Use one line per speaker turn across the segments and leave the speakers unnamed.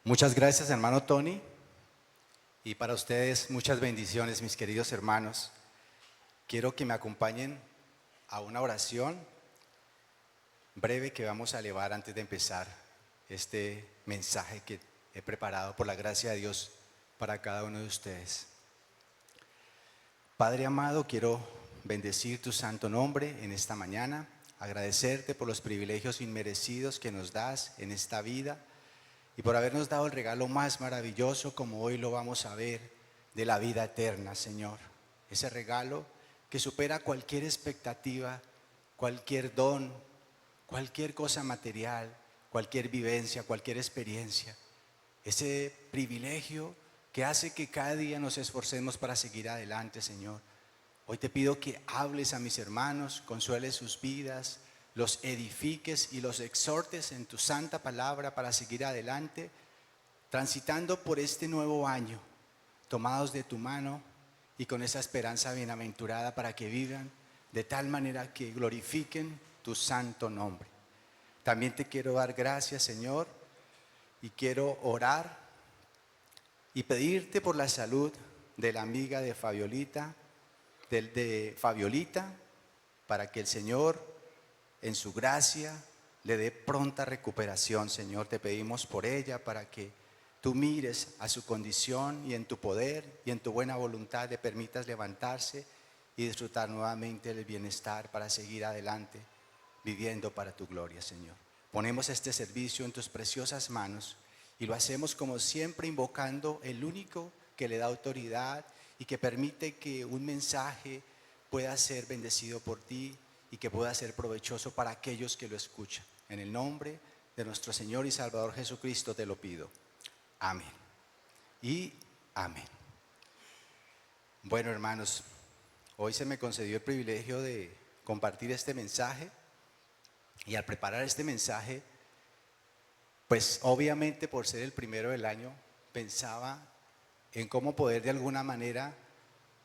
Muchas gracias, hermano Tony, y para ustedes muchas bendiciones, mis queridos hermanos. Quiero que me acompañen a una oración breve que vamos a elevar antes de empezar este mensaje que he preparado por la gracia de Dios para cada uno de ustedes. Padre amado, quiero bendecir tu santo nombre en esta mañana, agradecerte por los privilegios inmerecidos que nos das en esta vida y por habernos dado el regalo más maravilloso, como hoy lo vamos a ver, de la vida eterna, Señor. Ese regalo que supera cualquier expectativa, cualquier don, cualquier cosa material, cualquier vivencia, cualquier experiencia. Ese privilegio que hace que cada día nos esforcemos para seguir adelante, Señor. Hoy te pido que hables a mis hermanos, consueles sus vidas, los edifiques y los exhortes en tu santa palabra para seguir adelante, transitando por este nuevo año, tomados de tu mano y con esa esperanza bienaventurada para que vivan de tal manera que glorifiquen tu santo nombre. También te quiero dar gracias, Señor, y quiero orar y pedirte por la salud de la amiga de Fabiolita, para que el Señor en su gracia le dé pronta recuperación. Señor, te pedimos por ella para que tú mires a su condición y en tu poder y en tu buena voluntad le permitas levantarse y disfrutar nuevamente del bienestar para seguir adelante viviendo para tu gloria, Señor. Ponemos este servicio en tus preciosas manos y lo hacemos como siempre invocando el único que le da autoridad y que permite que un mensaje pueda ser bendecido por ti y que pueda ser provechoso para aquellos que lo escuchan. En el nombre de nuestro Señor y Salvador Jesucristo te lo pido. Amén. Y amén. Bueno, hermanos, hoy se me concedió el privilegio de compartir este mensaje y al preparar este mensaje, pues obviamente por ser el primero del año, pensaba en cómo poder de alguna manera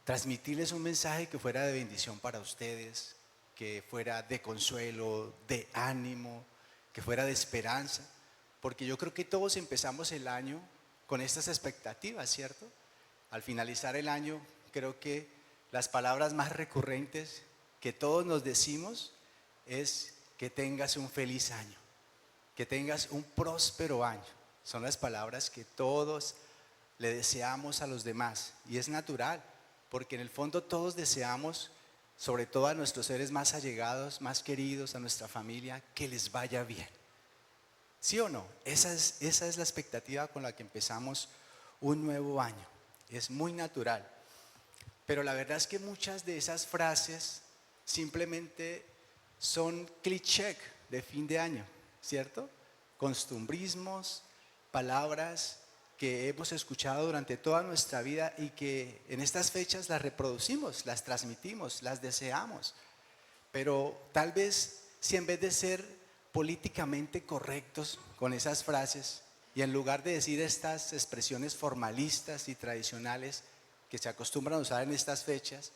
transmitirles un mensaje que fuera de bendición para ustedes, que fuera de consuelo, de ánimo, que fuera de esperanza, porque yo creo que todos empezamos el año con estas expectativas, ¿cierto? Al finalizar el año, creo que las palabras más recurrentes que todos nos decimos es que tengas un feliz año, que tengas un próspero año. Son las palabras que todos le deseamos a los demás y es natural, porque en el fondo todos deseamos, sobre todo a nuestros seres más allegados, más queridos, a nuestra familia, que les vaya bien. ¿Sí o no? Esa es la expectativa con la que empezamos un nuevo año. Es muy natural. Pero la verdad es que muchas de esas frases simplemente son cliché de fin de año, ¿cierto? Costumbrismos, palabras que hemos escuchado durante toda nuestra vida y que en estas fechas las reproducimos, las transmitimos, las deseamos. Pero tal vez si en vez de ser políticamente correctos con esas frases y en lugar de decir estas expresiones formalistas y tradicionales que se acostumbran a usar en estas fechas,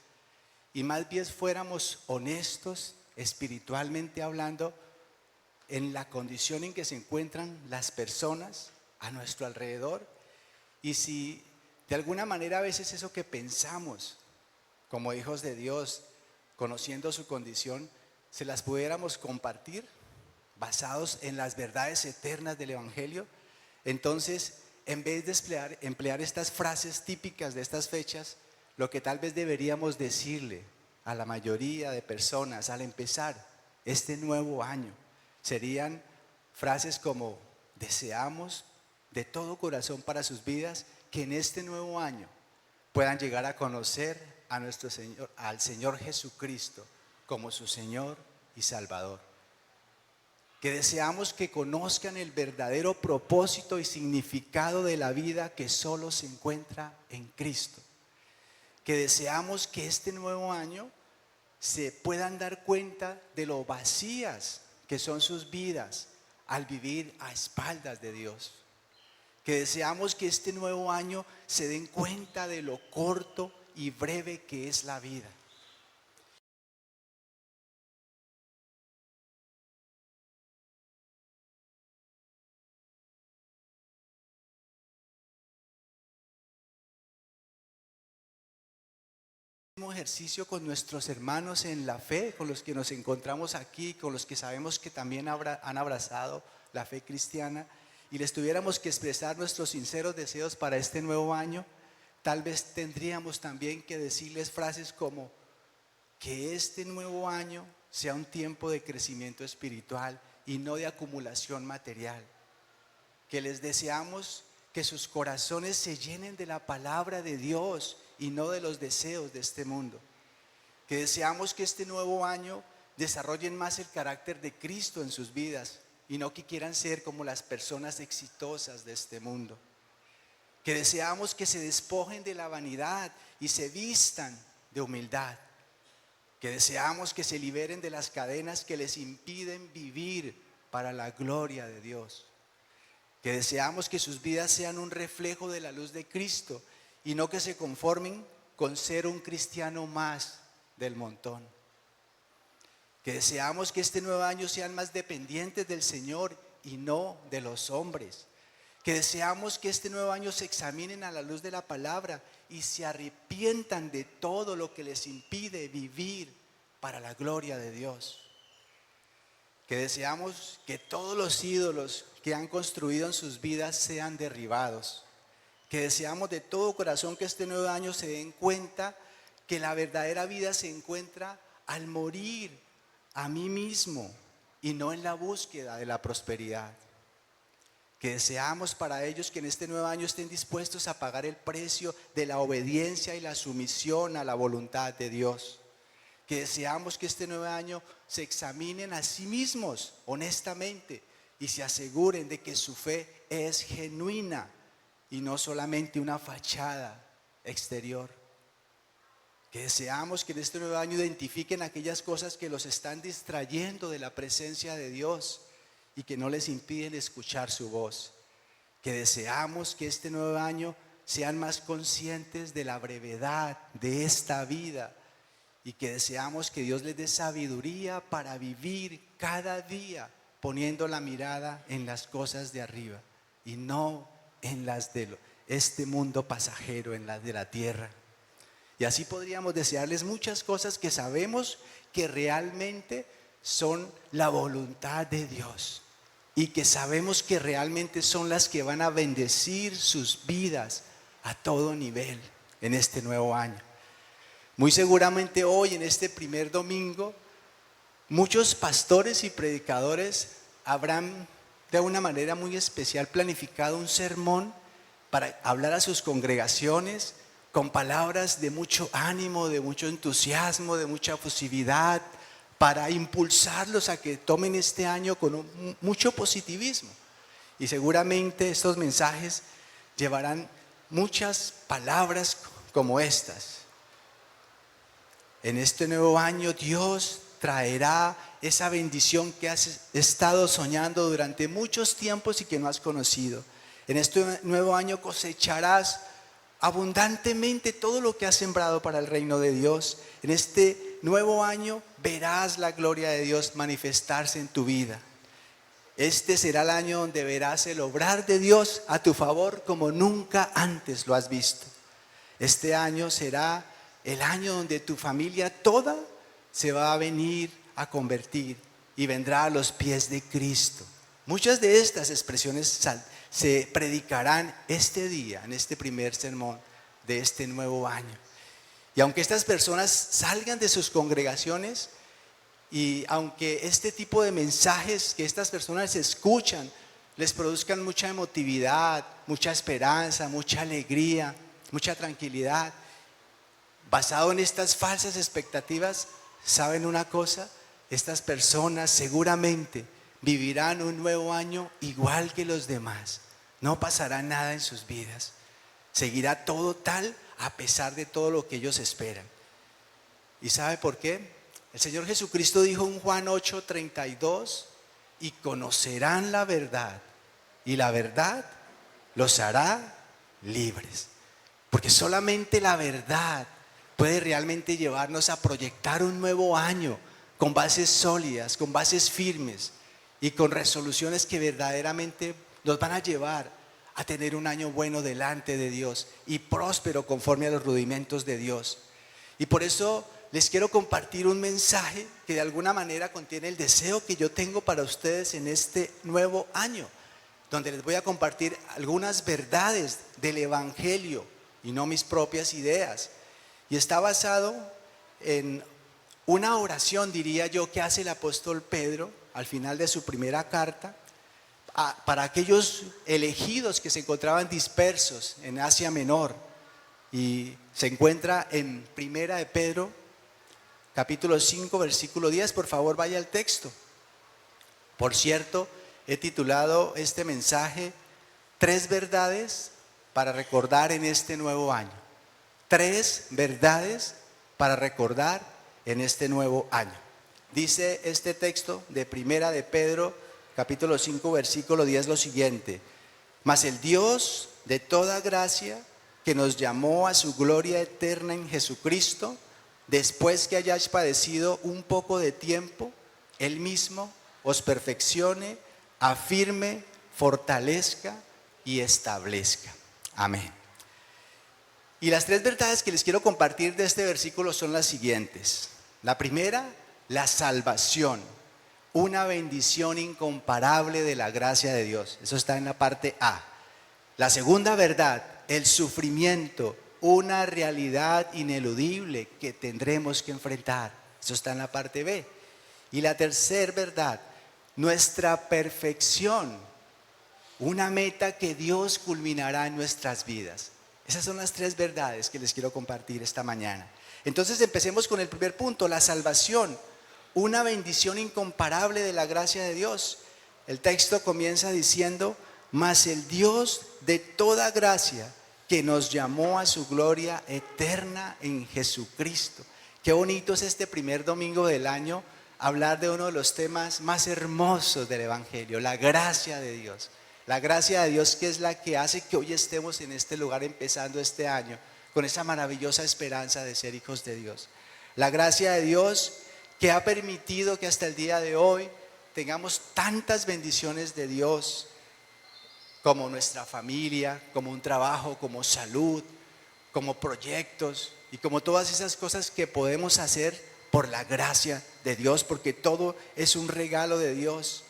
y más bien fuéramos honestos espiritualmente hablando en la condición en que se encuentran las personas a nuestro alrededor, y si de alguna manera a veces eso que pensamos como hijos de Dios, conociendo su condición, se las pudiéramos compartir basados en las verdades eternas del Evangelio, entonces en vez de emplear estas frases típicas de estas fechas, lo que tal vez deberíamos decirle a la mayoría de personas al empezar este nuevo año serían frases como: deseamos de todo corazón para sus vidas que en este nuevo año puedan llegar a conocer a nuestro Señor, al Señor Jesucristo como su Señor y Salvador. Que deseamos que conozcan el verdadero propósito y significado de la vida que solo se encuentra en Cristo. Que deseamos que este nuevo año se puedan dar cuenta de lo vacías que son sus vidas al vivir a espaldas de Dios. Que deseamos que este nuevo año se den cuenta de lo corto y breve que es la vida. mismo ejercicio con nuestros hermanos en la fe, con los que nos encontramos aquí, con los que sabemos que también han abrazado la fe cristiana, y les tuviéramos que expresar nuestros sinceros deseos para este nuevo año, tal vez tendríamos también que decirles frases como que este nuevo año sea un tiempo de crecimiento espiritual y no de acumulación material. Que les deseamos que sus corazones se llenen de la palabra de Dios y no de los deseos de este mundo. Que deseamos que este nuevo año desarrollen más el carácter de Cristo en sus vidas y no que quieran ser como las personas exitosas de este mundo. Que deseamos que se despojen de la vanidad y se vistan de humildad. Que deseamos que se liberen de las cadenas que les impiden vivir para la gloria de Dios. Que deseamos que sus vidas sean un reflejo de la luz de Cristo y no que se conformen con ser un cristiano más del montón. Que deseamos que este nuevo año sean más dependientes del Señor y no de los hombres. Que deseamos que este nuevo año se examinen a la luz de la palabra y se arrepientan de todo lo que les impide vivir para la gloria de Dios. Que deseamos que todos los ídolos que han construido en sus vidas sean derribados. Que deseamos de todo corazón que este nuevo año se den cuenta que la verdadera vida se encuentra al morir a mí mismo y no en la búsqueda de la prosperidad. Que deseamos para ellos que en este nuevo año estén dispuestos a pagar el precio de la obediencia y la sumisión a la voluntad de Dios. Que deseamos que este nuevo año se examinen a sí mismos honestamente y se aseguren de que su fe es genuina y no solamente una fachada exterior. Que deseamos que en este nuevo año identifiquen aquellas cosas que los están distrayendo de la presencia de Dios y que no les impiden escuchar su voz. Que deseamos que este nuevo año sean más conscientes de la brevedad de esta vida y que deseamos que Dios les dé sabiduría para vivir cada día poniendo la mirada en las cosas de arriba y no en las de este mundo pasajero, en las de la tierra. Y así podríamos desearles muchas cosas que sabemos que realmente son la voluntad de Dios y que sabemos que realmente son las que van a bendecir sus vidas a todo nivel en este nuevo año. Muy seguramente hoy, en este primer domingo, muchos pastores y predicadores habrán de una manera muy especial planificado un sermón para hablar a sus congregaciones con palabras de mucho ánimo, de mucho entusiasmo, de mucha efusividad, para impulsarlos a que tomen este año con mucho positivismo. Y seguramente estos mensajes llevarán muchas palabras como estas. En este nuevo año Dios traerá esa bendición que has estado soñando durante muchos tiempos y que no has conocido. En este nuevo año cosecharás abundantemente todo lo que has sembrado para el reino de Dios. En este nuevo año verás la gloria de Dios manifestarse en tu vida. Este será el año donde verás el obrar de Dios a tu favor como nunca antes lo has visto. Este año será el año donde tu familia toda se va a venir a convertir y vendrá a los pies de Cristo. Muchas de estas expresiones se predicarán este día, en este primer sermón de este nuevo año. Y aunque estas personas salgan de sus congregaciones y aunque este tipo de mensajes que estas personas escuchan les produzcan mucha emotividad, mucha esperanza, mucha alegría, mucha tranquilidad, basado en estas falsas expectativas, ¿saben una cosa? Estas personas seguramente vivirán un nuevo año igual que los demás. No pasará nada en sus vidas. Seguirá todo tal a pesar de todo lo que ellos esperan. ¿Y sabe por qué? El Señor Jesucristo dijo en Juan 8:32: y conocerán la verdad, y la verdad los hará libres. Porque solamente la verdad puede realmente llevarnos a proyectar un nuevo año con bases sólidas, con bases firmes y con resoluciones que verdaderamente nos van a llevar a tener un año bueno delante de Dios y próspero conforme a los rudimentos de Dios. Y por eso les quiero compartir un mensaje que de alguna manera contiene el deseo que yo tengo para ustedes en este nuevo año, donde les voy a compartir algunas verdades del Evangelio y no mis propias ideas. Y está basado en una oración, diría yo, que hace el apóstol Pedro al final de su primera carta para aquellos elegidos que se encontraban dispersos en Asia Menor. Y se encuentra en Primera de Pedro, capítulo 5, versículo 10. Por favor, vaya al texto. Por cierto, he titulado este mensaje 3 verdades para recordar en este nuevo año. 3 verdades para recordar en este nuevo año. Dice este texto de Primera de Pedro, capítulo 5, versículo 10 lo siguiente: mas el Dios de toda gracia, que nos llamó a su gloria eterna en Jesucristo, después que hayáis padecido un poco de tiempo, Él mismo os perfeccione, afirme, fortalezca y establezca. Amén. Y las 3 verdades que les quiero compartir de este versículo son las siguientes. La primera, la salvación, una bendición incomparable de la gracia de Dios. Eso está en la parte A. La segunda verdad, el sufrimiento, una realidad ineludible que tendremos que enfrentar. Eso está en la parte B. Y la tercera verdad, nuestra perfección, una meta que Dios culminará en nuestras vidas. Esas son las 3 verdades que les quiero compartir esta mañana. Entonces empecemos con el primer punto, la salvación, una bendición incomparable de la gracia de Dios. El texto comienza diciendo: mas el Dios de toda gracia, que nos llamó a su gloria eterna en Jesucristo. Qué bonito es este primer domingo del año hablar de uno de los temas más hermosos del Evangelio, la gracia de Dios. La gracia de Dios, que es la que hace que hoy estemos en este lugar empezando este año con esa maravillosa esperanza de ser hijos de Dios. La gracia de Dios que ha permitido que hasta el día de hoy tengamos tantas bendiciones de Dios, como nuestra familia, como un trabajo, como salud, como proyectos y como todas esas cosas que podemos hacer por la gracia de Dios, porque todo es un regalo de Dios.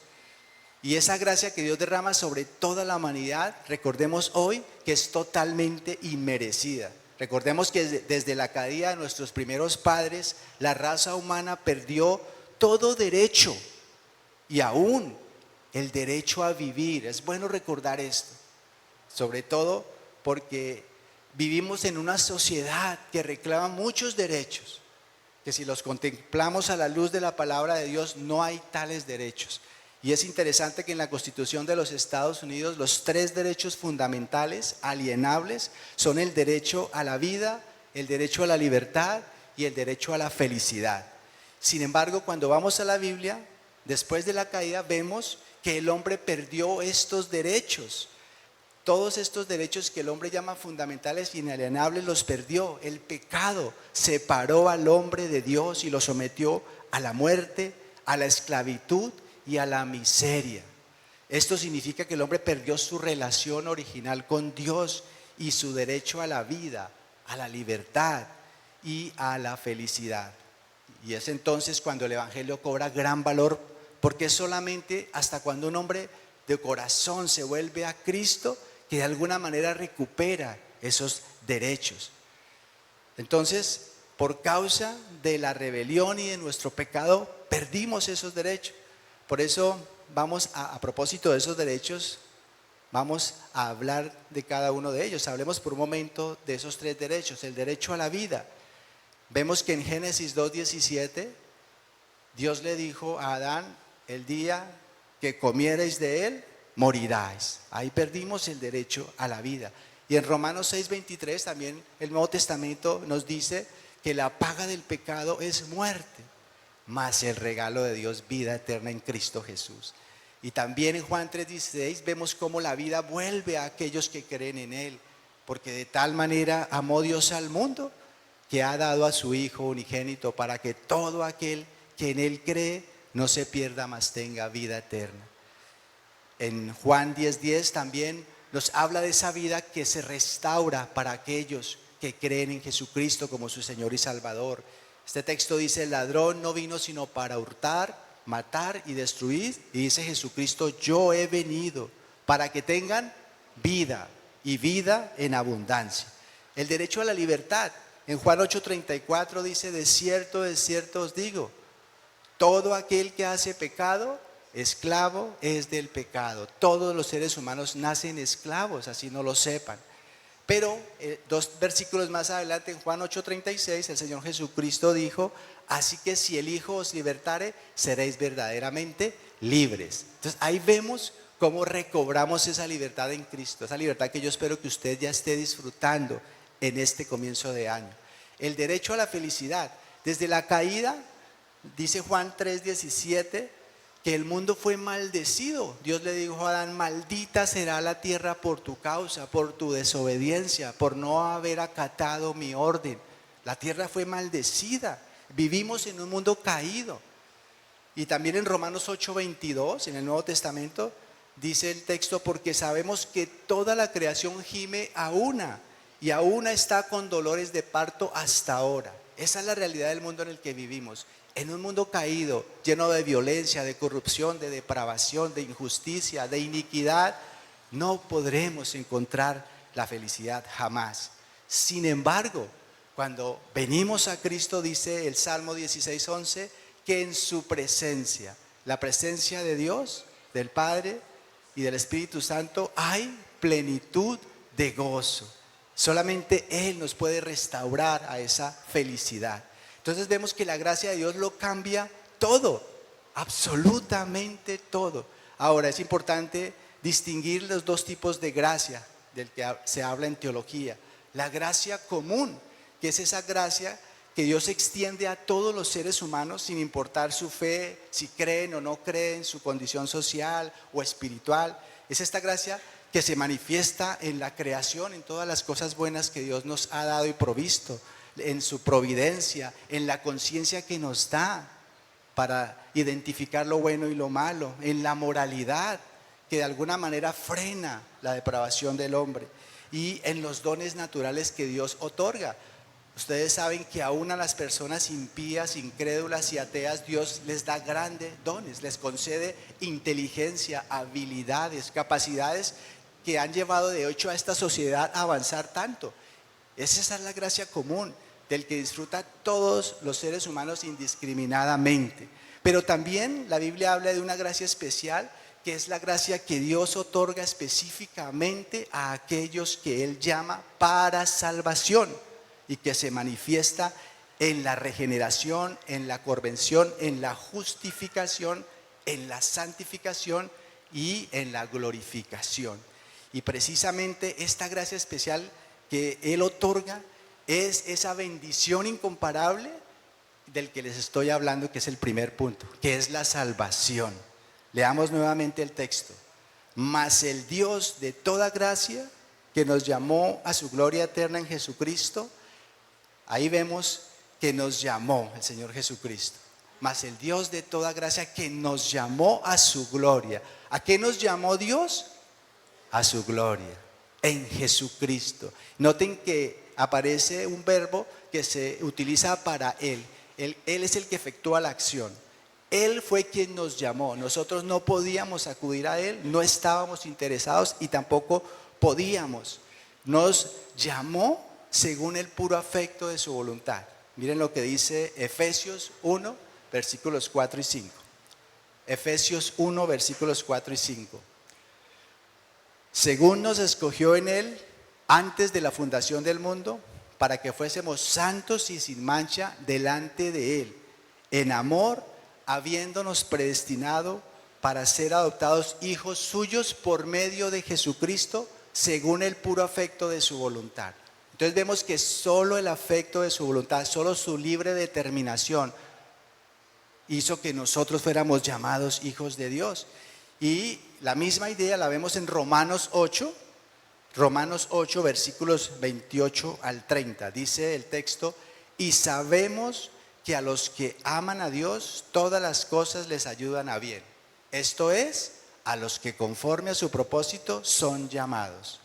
Y esa gracia que Dios derrama sobre toda la humanidad, recordemos hoy que es totalmente inmerecida. Recordemos que desde la caída de nuestros primeros padres, la raza humana perdió todo derecho y aún el derecho a vivir. Es bueno recordar esto, sobre todo porque vivimos en una sociedad que reclama muchos derechos, que si los contemplamos a la luz de la palabra de Dios no hay tales derechos. Y es interesante que en la Constitución de los Estados Unidos los 3 derechos fundamentales, alienables, son el derecho a la vida, el derecho a la libertad y el derecho a la felicidad. Sin embargo, cuando vamos a la Biblia, después de la caída, vemos que el hombre perdió estos derechos. Todos estos derechos que el hombre llama fundamentales e inalienables los perdió. El pecado separó al hombre de Dios y lo sometió a la muerte, a la esclavitud y a la miseria. Esto significa que el hombre perdió su relación original con Dios y su derecho a la vida, a la libertad y a la felicidad. Y es entonces cuando el Evangelio cobra gran valor, porque es solamente hasta cuando un hombre de corazón se vuelve a Cristo que de alguna manera recupera esos derechos. Entonces, por causa de la rebelión y de nuestro pecado, perdimos esos derechos. Por eso vamos a propósito de esos derechos, vamos a hablar de cada uno de ellos. Hablemos por un momento de esos 3 derechos. El derecho a la vida. Vemos que en Génesis 2:17 Dios le dijo a Adán: el día que comiereis de él, moriráis. Ahí perdimos el derecho a la vida. Y en Romanos 6:23 también el Nuevo Testamento nos dice que la paga del pecado es muerte, mas el regalo de Dios, vida eterna en Cristo Jesús. Y también en Juan 3:16 vemos cómo la vida vuelve a aquellos que creen en Él, porque de tal manera amó Dios al mundo que ha dado a su Hijo unigénito para que todo aquel que en Él cree no se pierda, mas tenga vida eterna. En Juan 10:10 también nos habla de esa vida que se restaura para aquellos que creen en Jesucristo como su Señor y Salvador. Este texto dice: el ladrón no vino sino para hurtar, matar y destruir. Y dice Jesucristo: yo he venido para que tengan vida y vida en abundancia. El derecho a la libertad. En Juan 8:34 dice: de cierto os digo, todo aquel que hace pecado, esclavo es del pecado. Todos los seres humanos nacen esclavos, así no lo sepan. Pero dos versículos más adelante, en Juan 8:36, el Señor Jesucristo dijo: así que si el Hijo os libertare, seréis verdaderamente libres. Entonces ahí vemos cómo recobramos esa libertad en Cristo, esa libertad que yo espero que usted ya esté disfrutando en este comienzo de año. El derecho a la felicidad. Desde la caída, dice Juan 3:17, que el mundo fue maldecido. Dios le dijo a Adán: maldita será la tierra por tu causa, por tu desobediencia, por no haber acatado mi orden. La tierra fue maldecida. Vivimos en un mundo caído. Y también en Romanos 8:22, en el Nuevo Testamento, dice el texto: porque sabemos que toda la creación gime a una, y a una está con dolores de parto hasta ahora. Esa es la realidad del mundo en el que vivimos. En un mundo caído, lleno de violencia, de corrupción, de depravación, de injusticia, de iniquidad, no podremos encontrar la felicidad jamás. Sin embargo, cuando venimos a Cristo, dice el Salmo 16:11, que en su presencia, la presencia de Dios, del Padre y del Espíritu Santo, hay plenitud de gozo. Solamente Él nos puede restaurar a esa felicidad. Entonces vemos que la gracia de Dios lo cambia todo, absolutamente todo. Ahora es importante distinguir los dos tipos de gracia del que se habla en teología. La gracia común, que es esa gracia que Dios extiende a todos los seres humanos sin importar su fe, si creen o no creen, su condición social o espiritual. Es esta gracia que se manifiesta en la creación, en todas las cosas buenas que Dios nos ha dado y provisto, en su providencia, en la conciencia que nos da para identificar lo bueno y lo malo, en la moralidad que de alguna manera frena la depravación del hombre, y en los dones naturales que Dios otorga. Ustedes saben que aún a las personas impías, incrédulas y ateas, Dios les da grandes dones, les concede inteligencia, habilidades, capacidades que han llevado de hecho a esta sociedad a avanzar tanto. Esa es la gracia común del que disfruta todos los seres humanos indiscriminadamente. Pero también la Biblia habla de una gracia especial, que es la gracia que Dios otorga específicamente a aquellos que Él llama para salvación, y que se manifiesta en la regeneración, en la conversión, en la justificación, en la santificación y en la glorificación. Y precisamente esta gracia especial que Él otorga es esa bendición incomparable del que les estoy hablando, que es el primer punto, que es la salvación. Leamos nuevamente el texto. Mas el Dios de toda gracia, que nos llamó a su gloria eterna en Jesucristo. Ahí vemos que nos llamó el Señor Jesucristo. Mas el Dios de toda gracia, que nos llamó a su gloria. ¿A qué nos llamó Dios? A su gloria, en Jesucristo. Noten que aparece un verbo que se utiliza para Él. Él es el que efectúa la acción. Él fue quien nos llamó. Nosotros no podíamos acudir a Él, no estábamos interesados y tampoco podíamos. Nos llamó según el puro afecto de su voluntad. Miren lo que dice Efesios 1, versículos 4 y 5. Efesios 1, versículos 4 y 5. Según nos escogió en Él antes de la fundación del mundo, para que fuésemos santos y sin mancha delante de Él, en amor, habiéndonos predestinado para ser adoptados hijos suyos por medio de Jesucristo, según el puro afecto de su voluntad. Entonces vemos que solo el afecto de su voluntad, solo su libre determinación hizo que nosotros fuéramos llamados hijos de Dios. Y la misma idea la vemos en Romanos 8, versículos 28 al 30. Dice el texto: y sabemos que a los que aman a Dios, todas las cosas les ayudan a bien. Esto es, a los que conforme a su propósito son llamados.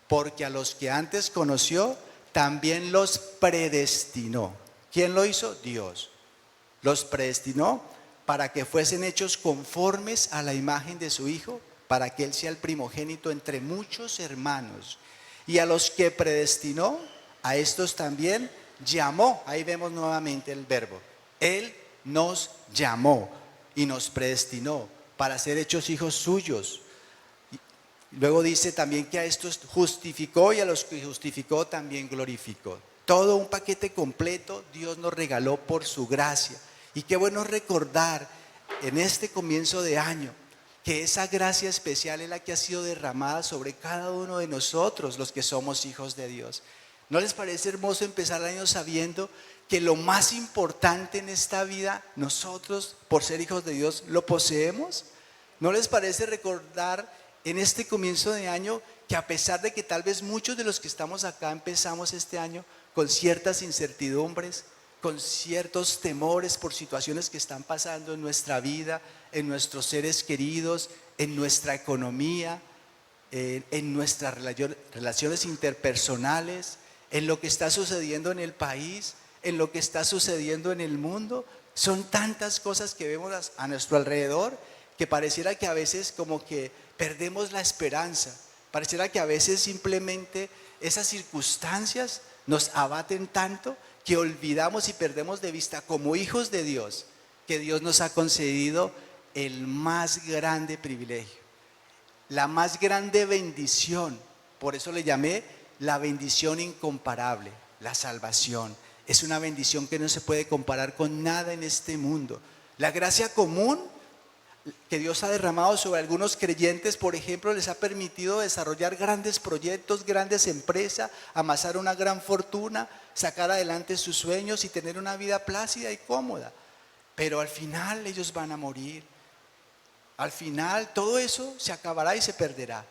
Porque a los que antes conoció, también los predestinó. ¿Quién lo hizo? Dios. Los predestinó para que fuesen hechos conformes a la imagen de su Hijo, para que Él sea el primogénito entre muchos hermanos. Y a los que predestinó, a estos también llamó. Ahí vemos nuevamente el verbo. Él nos llamó y nos predestinó para ser hechos hijos suyos. Luego dice también que a estos justificó y a los que justificó también glorificó. Todo un paquete completo Dios nos regaló por su gracia. Y qué bueno recordar en este comienzo de año que esa gracia especial es la que ha sido derramada sobre cada uno de nosotros, los que somos hijos de Dios. ¿No les parece hermoso empezar el año sabiendo que lo más importante en esta vida, nosotros, por ser hijos de Dios, lo poseemos? ¿No les parece recordar en este comienzo de año que a pesar de que tal vez muchos de los que estamos acá empezamos este año con ciertas incertidumbres, con ciertos temores por situaciones que están pasando en nuestra vida, en nuestros seres queridos, en nuestra economía, en nuestras relaciones interpersonales, en lo que está sucediendo en el país, en lo que está sucediendo en el mundo? Son tantas cosas que vemos a nuestro alrededor que pareciera que a veces como que perdemos la esperanza, pareciera que a veces simplemente esas circunstancias nos abaten tanto que olvidamos y perdemos de vista como hijos de Dios que Dios nos ha concedido el más grande privilegio, la más grande bendición. Por eso le llamé la bendición incomparable, la salvación. Es una bendición que no se puede comparar con nada en este mundo. La gracia común que Dios ha derramado sobre algunos creyentes, por ejemplo, les ha permitido desarrollar grandes proyectos, grandes empresas, amasar una gran fortuna, sacar adelante sus sueños y tener una vida plácida y cómoda. Pero al final ellos van a morir. Al final todo eso se acabará y se perderá.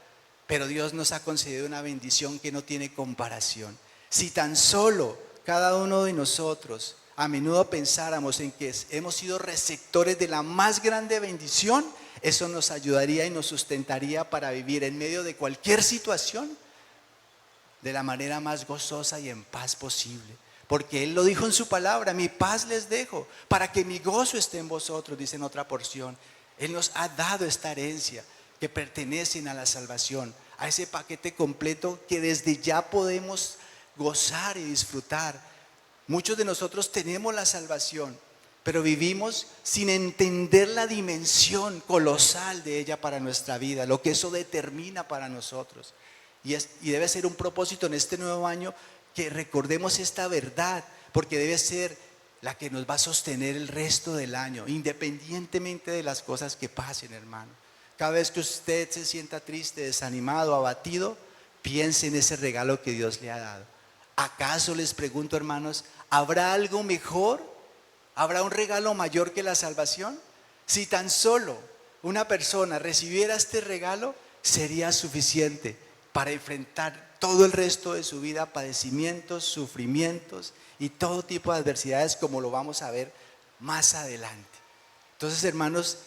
Pero Dios nos ha concedido una bendición que no tiene comparación. Si tan solo cada uno de nosotros a menudo pensáramos en que hemos sido receptores de la más grande bendición, eso nos ayudaría y nos sustentaría para vivir en medio de cualquier situación de la manera más gozosa y en paz posible. Porque Él lo dijo en su palabra: mi paz les dejo, para que mi gozo esté en vosotros, dice en otra porción. Él nos ha dado esta herencia que pertenecen a la salvación, a ese paquete completo que desde ya podemos gozar y disfrutar. Muchos de nosotros tenemos la salvación, pero vivimos sin entender la dimensión colosal de ella para nuestra vida, lo que eso determina para nosotros. Y debe ser un propósito en este nuevo año que recordemos esta verdad, porque debe ser la que nos va a sostener el resto del año, independientemente de las cosas que pasen, hermano. Cada vez que usted se sienta triste, desanimado, abatido, piense en ese regalo que Dios le ha dado. ¿Acaso, les pregunto, hermanos, habrá algo mejor? ¿Habrá un regalo mayor que la salvación? Si tan solo una persona recibiera este regalo, sería suficiente para enfrentar todo el resto de su vida, padecimientos, sufrimientos y todo tipo de adversidades, como lo vamos a ver más adelante. Entonces, hermanos,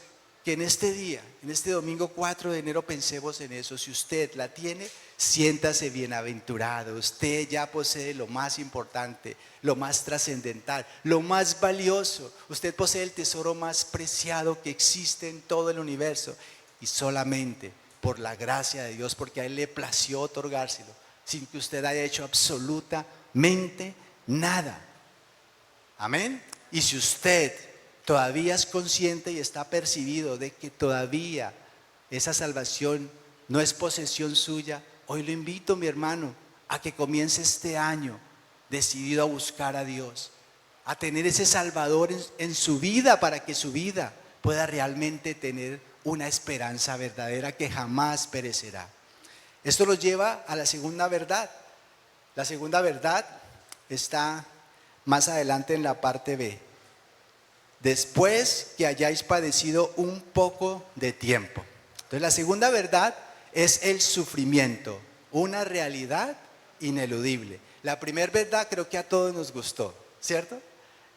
que en este día, en este domingo 4 de enero, pensemos en eso. Si usted la tiene, siéntase bienaventurado. Usted ya posee lo más importante, lo más trascendental, lo más valioso. Usted posee el tesoro más preciado que existe en todo el universo. Y solamente por la gracia de Dios, porque a Él le plació otorgárselo, sin que usted haya hecho absolutamente nada. Amén. Y si usted todavía es consciente y está percibido de que todavía esa salvación no es posesión suya, hoy lo invito, mi hermano, a que comience este año decidido a buscar a Dios, a tener ese Salvador en su vida, para que su vida pueda realmente tener una esperanza verdadera que jamás perecerá. Esto nos lleva a la segunda verdad. La segunda verdad está más adelante en la parte B. Después que hayáis padecido un poco de tiempo. Entonces, la segunda verdad es el sufrimiento, una realidad ineludible. La primera verdad creo que a todos nos gustó, ¿cierto?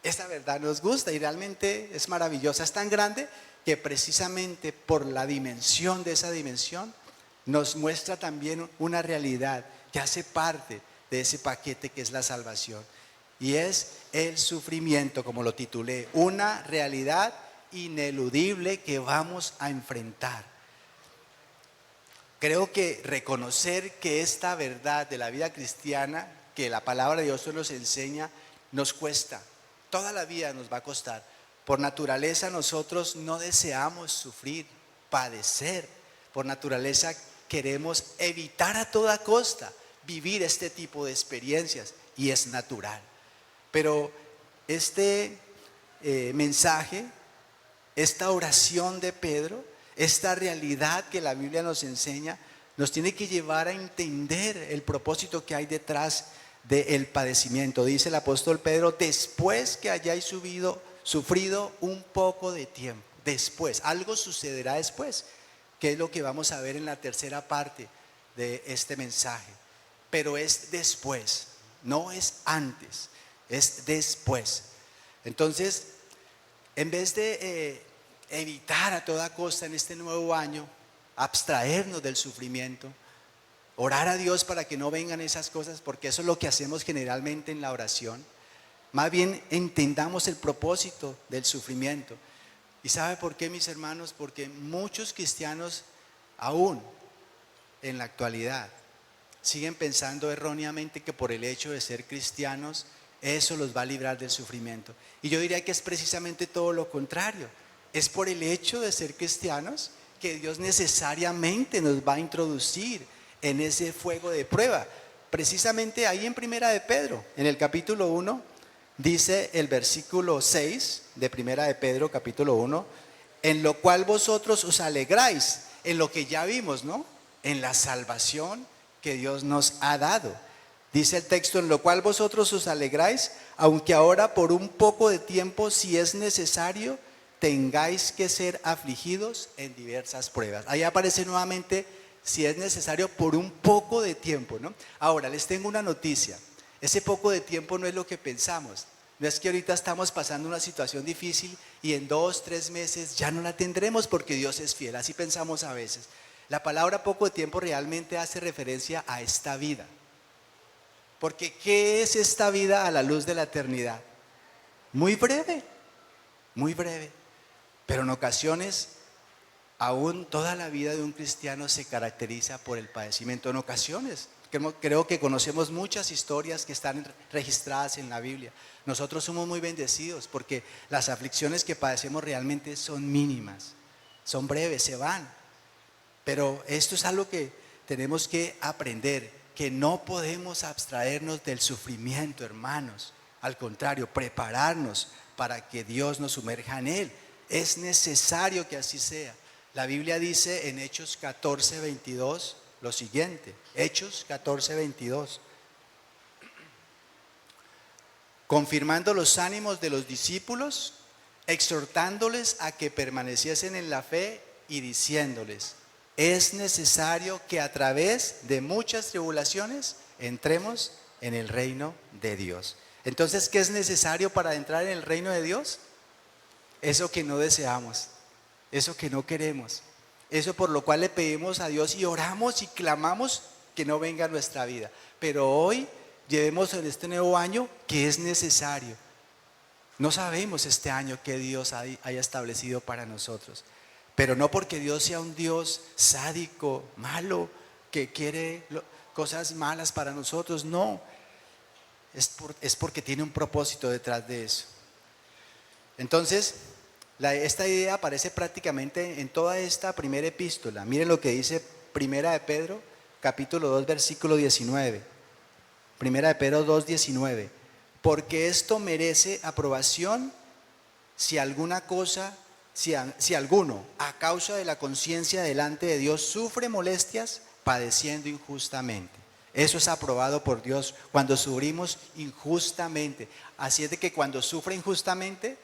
Esta verdad nos gusta y realmente es maravillosa. Es tan grande que precisamente por la dimensión de esa dimensión nos muestra también una realidad que hace parte de ese paquete que es la salvación. Y es el sufrimiento, como lo titulé, una realidad ineludible que vamos a enfrentar. Creo que reconocer que esta verdad de la vida cristiana, que la palabra de Dios nos enseña, nos cuesta. Toda la vida nos va a costar. Por naturaleza nosotros no deseamos sufrir, padecer. Por naturaleza queremos evitar a toda costa vivir este tipo de experiencias y es natural. Pero este mensaje, esta oración de Pedro, esta realidad que la Biblia nos enseña, nos tiene que llevar a entender el propósito que hay detrás del padecimiento. Dice el apóstol Pedro, después que hayáis sufrido un poco de tiempo, después, algo sucederá después, que es lo que vamos a ver en la tercera parte de este mensaje. Pero es después, no es antes, es después. Entonces, en vez de evitar a toda costa en este nuevo año, abstraernos del sufrimiento, orar a Dios para que no vengan esas cosas, porque eso es lo que hacemos generalmente en la oración. Más bien entendamos el propósito del sufrimiento. ¿Y sabe por qué, mis hermanos? Porque muchos cristianos aún en la actualidad siguen pensando erróneamente que por el hecho de ser cristianos eso los va a librar del sufrimiento. Y yo diría que es precisamente todo lo contrario. Es por el hecho de ser cristianos que Dios necesariamente nos va a introducir en ese fuego de prueba. Precisamente ahí en Primera de Pedro, en el capítulo 1, dice el versículo 6 de Primera de Pedro, capítulo 1, en lo cual vosotros os alegráis, en lo que ya vimos, ¿no? En la salvación que Dios nos ha dado. Dice el texto, en lo cual vosotros os alegráis, aunque ahora por un poco de tiempo, si es necesario, tengáis que ser afligidos en diversas pruebas. Ahí aparece nuevamente, si es necesario, por un poco de tiempo, ¿no? Ahora, les tengo una noticia. Ese poco de tiempo no es lo que pensamos. No es que ahorita estamos pasando una situación difícil y en 2, 3 meses ya no la tendremos porque Dios es fiel. Así pensamos a veces. La palabra poco de tiempo realmente hace referencia a esta vida. Porque ¿qué es esta vida a la luz de la eternidad? Muy breve, muy breve. Pero en ocasiones, aún toda la vida de un cristiano se caracteriza por el padecimiento. En ocasiones, creo que conocemos muchas historias que están registradas en la Biblia. Nosotros somos muy bendecidos porque las aflicciones que padecemos realmente son mínimas, son breves, se van. Pero esto es algo que tenemos que aprender, que no podemos abstraernos del sufrimiento, hermanos. Al contrario, prepararnos para que Dios nos sumerja en él. Es necesario que así sea. La Biblia dice en Hechos 14, 22 lo siguiente. Hechos 14, 22. Confirmando los ánimos de los discípulos, exhortándoles a que permaneciesen en la fe y diciéndoles, es necesario que a través de muchas tribulaciones entremos en el reino de Dios. Entonces, ¿qué es necesario para entrar en el reino de Dios? Eso que no deseamos, eso que no queremos, eso por lo cual le pedimos a Dios y oramos y clamamos que no venga a nuestra vida. Pero hoy llevemos en este nuevo año que es necesario. No sabemos este año que Dios haya establecido para nosotros. Pero no porque Dios sea un Dios sádico, malo, que quiere cosas malas para nosotros, no. Es porque tiene un propósito detrás de eso. Entonces, esta idea aparece prácticamente en toda esta primera epístola. Miren lo que dice Primera de Pedro, capítulo 2, versículo 19. Primera de Pedro 2, 19. Porque esto merece aprobación si alguno, a causa de la conciencia delante de Dios, sufre molestias padeciendo injustamente. Eso es aprobado por Dios cuando sufrimos injustamente. Así es de que cuando sufre injustamente,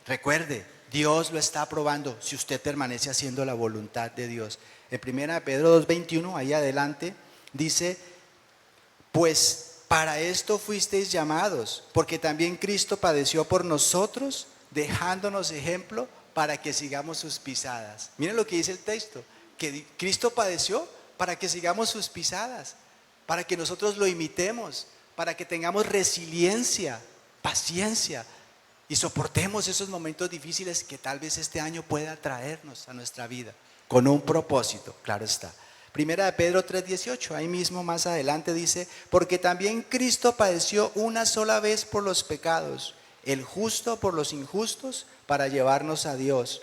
recuerde, Dios lo está aprobando si usted permanece haciendo la voluntad de Dios. En 1 Pedro 2:21, ahí adelante, dice, pues para esto fuisteis llamados, porque también Cristo padeció por nosotros, dejándonos ejemplo para que sigamos sus pisadas. Miren lo que dice el texto, que Cristo padeció para que sigamos sus pisadas, para que nosotros lo imitemos, para que tengamos resiliencia, paciencia y soportemos esos momentos difíciles que tal vez este año pueda traernos a nuestra vida, con un propósito, claro está. Primera de Pedro 3:18, ahí mismo más adelante dice, porque también Cristo padeció una sola vez por los pecados, el justo por los injustos, para llevarnos a Dios,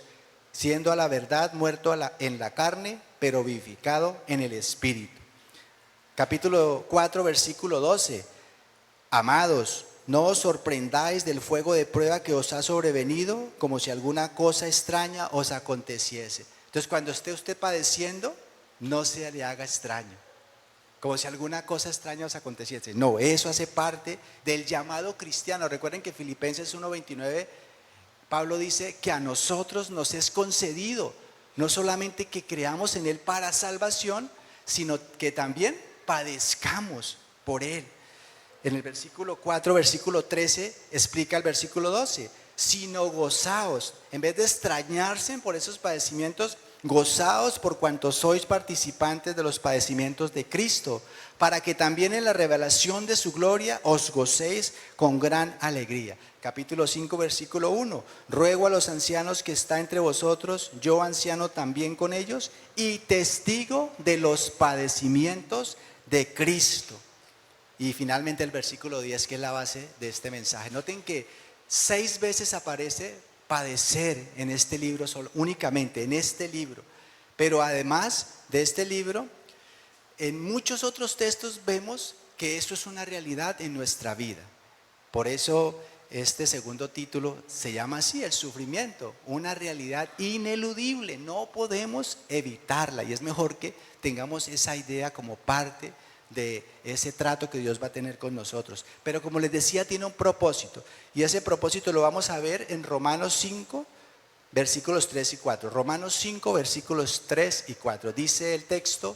siendo a la verdad muerto en la carne, pero vivificado en el Espíritu. Capítulo 4, versículo 12, amados, no os sorprendáis del fuego de prueba que os ha sobrevenido, como si alguna cosa extraña os aconteciese. Entonces, cuando esté usted padeciendo, no se le haga extraño, como si alguna cosa extraña os aconteciese. No, eso hace parte del llamado cristiano. Recuerden que Filipenses 1:29, Pablo dice que a nosotros nos es concedido, no solamente que creamos en Él para salvación, sino que también padezcamos por Él. En el versículo 4, versículo 13, explica el versículo 12, sino gozaos, en vez de extrañarse por esos padecimientos, gozaos por cuanto sois participantes de los padecimientos de Cristo, para que también en la revelación de su gloria os gocéis con gran alegría. Capítulo 5, versículo 1, ruego a los ancianos que está entre vosotros, yo anciano también con ellos, y testigo de los padecimientos de Cristo. Y finalmente el versículo 10, que es la base de este mensaje. Noten que 6 veces aparece padecer en este libro, únicamente en este libro. Pero además de este libro, en muchos otros textos vemos que eso es una realidad en nuestra vida. Por eso este segundo título se llama así, el sufrimiento, una realidad ineludible, no podemos evitarla, y es mejor que tengamos esa idea como parte de ese trato que Dios va a tener con nosotros. Pero como les decía, tiene un propósito, y ese propósito lo vamos a ver en Romanos 5, versículos 3 y 4. Romanos 5, versículos 3 y 4. Dice el texto,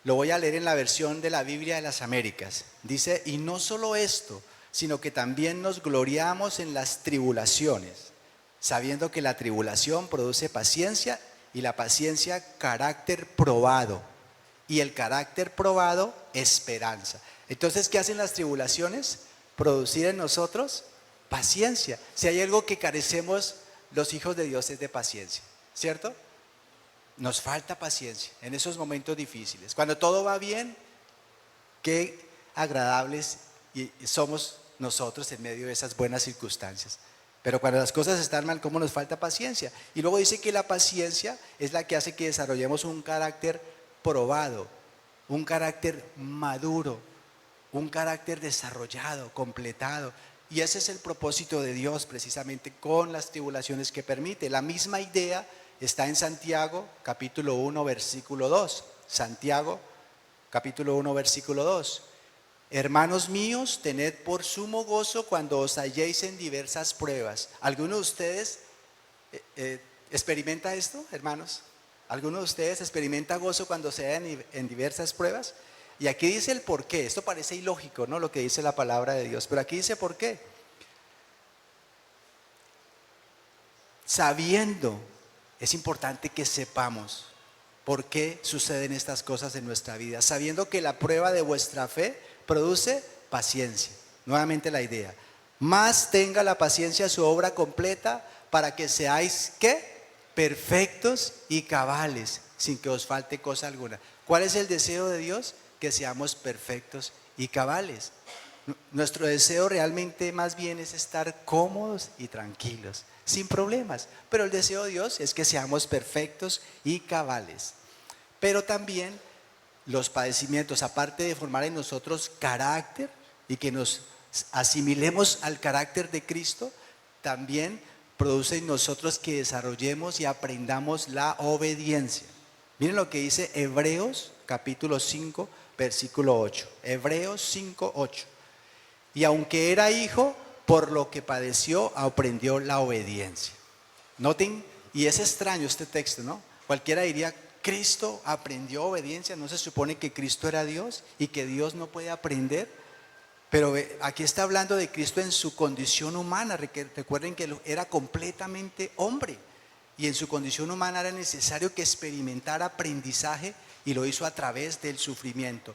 lo voy a leer en la versión de la Biblia de las Américas. Dice, y no solo esto, sino que también nos gloriamos en las tribulaciones, sabiendo que la tribulación produce paciencia, y la paciencia carácter probado, y el carácter probado esperanza. Entonces, ¿qué hacen las tribulaciones? Producir en nosotros paciencia. Si hay algo que carecemos los hijos de Dios es de paciencia, ¿cierto? Nos falta paciencia en esos momentos difíciles. Cuando todo va bien, qué agradables somos nosotros en medio de esas buenas circunstancias. Pero cuando las cosas están mal, ¿cómo nos falta paciencia? Y luego dice que la paciencia es la que hace que desarrollemos un carácter probado, un carácter maduro, un carácter desarrollado, completado. Y ese es el propósito de Dios precisamente con las tribulaciones que permite. La misma idea está en Santiago capítulo 1 versículo 2. Santiago capítulo 1 versículo 2. Hermanos míos, tened por sumo gozo cuando os halléis en diversas pruebas. ¿Alguno de ustedes experimenta esto, hermanos? ¿Alguno de ustedes experimenta gozo cuando se hallan en diversas pruebas? Y aquí dice el por qué. Esto parece ilógico, ¿no? Lo que dice la palabra de Dios, pero aquí dice por qué. Sabiendo, es importante que sepamos por qué suceden estas cosas en nuestra vida, sabiendo que la prueba de vuestra fe produce paciencia. Nuevamente la idea, más tenga la paciencia su obra completa, para que seáis ¿qué? Perfectos y cabales, sin que os falte cosa alguna. ¿Cuál es el deseo de Dios? Que seamos perfectos y cabales. Nuestro deseo realmente más bien es estar cómodos y tranquilos, sin problemas. Pero el deseo de Dios es que seamos perfectos y cabales. Pero también los padecimientos, aparte de formar en nosotros carácter y que nos asimilemos al carácter de Cristo, también produce en nosotros que desarrollemos y aprendamos la obediencia. Miren lo que dice Hebreos capítulo 5 versículo 8. Hebreos 5, 8. Y aunque era hijo, por lo que padeció, aprendió la obediencia. Noten, y es extraño este texto, ¿no? Cualquiera diría, Cristo aprendió obediencia. ¿No se supone que Cristo era Dios y que Dios no puede aprender? Pero aquí está hablando de Cristo en su condición humana. Recuerden que era completamente hombre, y en su condición humana era necesario que experimentara aprendizaje, y lo hizo a través del sufrimiento.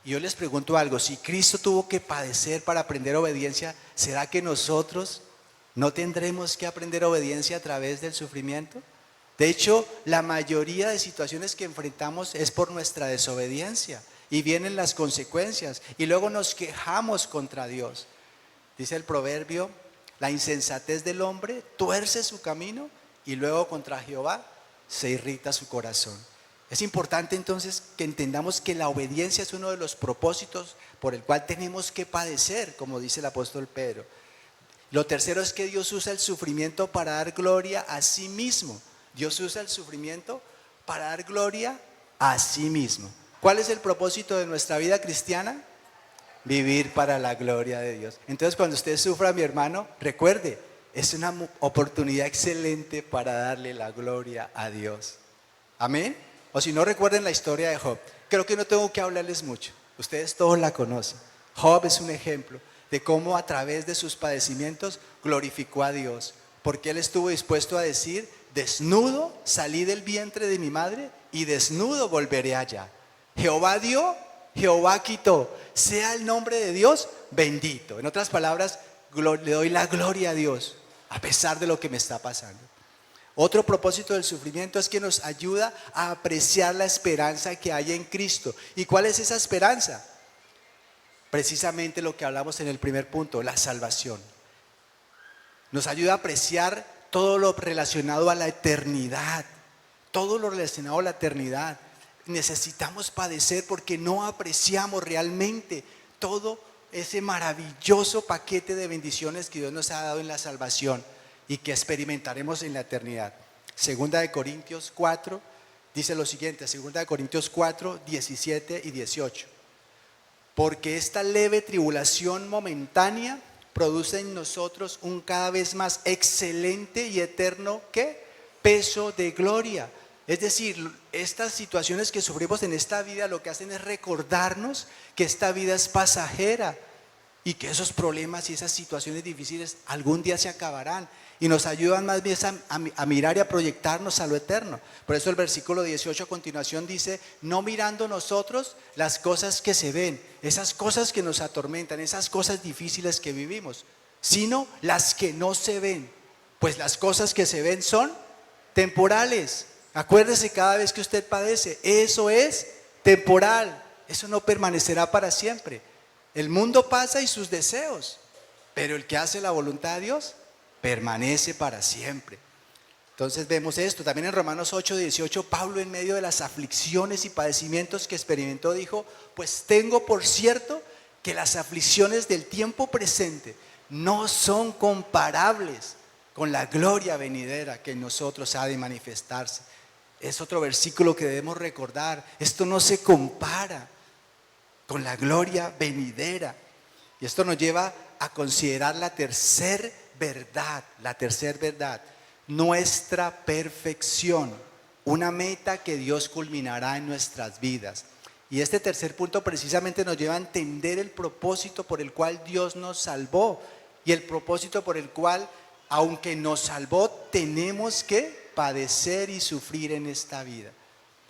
Y yo les pregunto algo, si Cristo tuvo que padecer para aprender obediencia, ¿será que nosotros no tendremos que aprender obediencia a través del sufrimiento? De hecho, la mayoría de situaciones que enfrentamos es por nuestra desobediencia y vienen las consecuencias y luego nos quejamos contra Dios. Dice el proverbio, la insensatez del hombre tuerce su camino y luego contra Jehová se irrita su corazón. Es importante entonces que entendamos que la obediencia es uno de los propósitos por el cual tenemos que padecer, como dice el apóstol Pedro. Lo tercero es que Dios usa el sufrimiento para dar gloria a sí mismo. Dios usa el sufrimiento para dar gloria a sí mismo. ¿Cuál es el propósito de nuestra vida cristiana? Vivir para la gloria de Dios. Entonces, cuando usted sufra, mi hermano, recuerde, es una oportunidad excelente para darle la gloria a Dios. Amén. O si no, recuerden la historia de Job. Creo que no tengo que hablarles mucho. Ustedes todos la conocen. Job es un ejemplo de cómo a través de sus padecimientos glorificó a Dios. Porque él estuvo dispuesto a decir, desnudo salí del vientre de mi madre y desnudo volveré allá. Jehová dio, Jehová quitó. Sea el nombre de Dios bendito. En otras palabras, le doy la gloria a Dios a pesar de lo que me está pasando. Otro propósito del sufrimiento es que nos ayuda a apreciar la esperanza que hay en Cristo. ¿Y cuál es esa esperanza? Precisamente lo que hablamos en el primer punto, la salvación. Nos ayuda a apreciar todo lo relacionado a la eternidad. Todo lo relacionado a la eternidad. Necesitamos padecer porque no apreciamos realmente todo ese maravilloso paquete de bendiciones que Dios nos ha dado en la salvación y que experimentaremos en la eternidad. Segunda de Corintios 4 dice lo siguiente, Segunda de Corintios 4, 17 y 18. Porque esta leve tribulación momentánea produce en nosotros un cada vez más excelente y eterno ¿qué? Peso de gloria. Es decir, estas situaciones que sufrimos en esta vida lo que hacen es recordarnos que esta vida es pasajera y que esos problemas y esas situaciones difíciles algún día se acabarán y nos ayudan más bien a mirar y a proyectarnos a lo eterno. Por eso el versículo 18 a continuación dice, no mirando nosotros las cosas que se ven, esas cosas que nos atormentan, esas cosas difíciles que vivimos, sino las que no se ven, pues las cosas que se ven son temporales. Acuérdese cada vez que usted padece, eso es temporal, eso no permanecerá para siempre. El mundo pasa y sus deseos, pero el que hace la voluntad de Dios permanece para siempre. Entonces vemos esto, también en Romanos 8, 18, Pablo en medio de las aflicciones y padecimientos que experimentó dijo, pues tengo por cierto que las aflicciones del tiempo presente no son comparables con la gloria venidera que en nosotros ha de manifestarse. Es otro versículo que debemos recordar. Esto no se compara con la gloria venidera. Y esto nos lleva a considerar la tercera verdad, nuestra perfección, una meta que Dios culminará en nuestras vidas. Y este tercer punto precisamente nos lleva a entender el propósito por el cual Dios nos salvó y el propósito por el cual, aunque nos salvó, tenemos que padecer y sufrir en esta vida.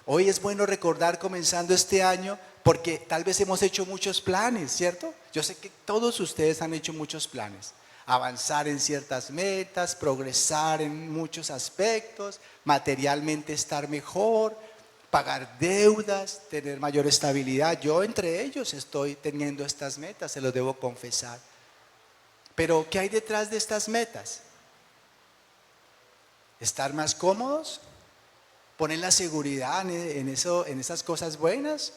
Hoy es bueno recordar comenzando este año porque tal vez hemos hecho muchos planes, ¿cierto? Yo sé que todos ustedes han hecho muchos planes. Avanzar en ciertas metas, progresar en muchos aspectos, materialmente estar mejor, pagar deudas, tener mayor estabilidad. Yo entre ellos estoy teniendo estas metas, se los debo confesar. Pero ¿qué hay detrás de estas metas? Estar más cómodos, poner la seguridad en esas cosas buenas,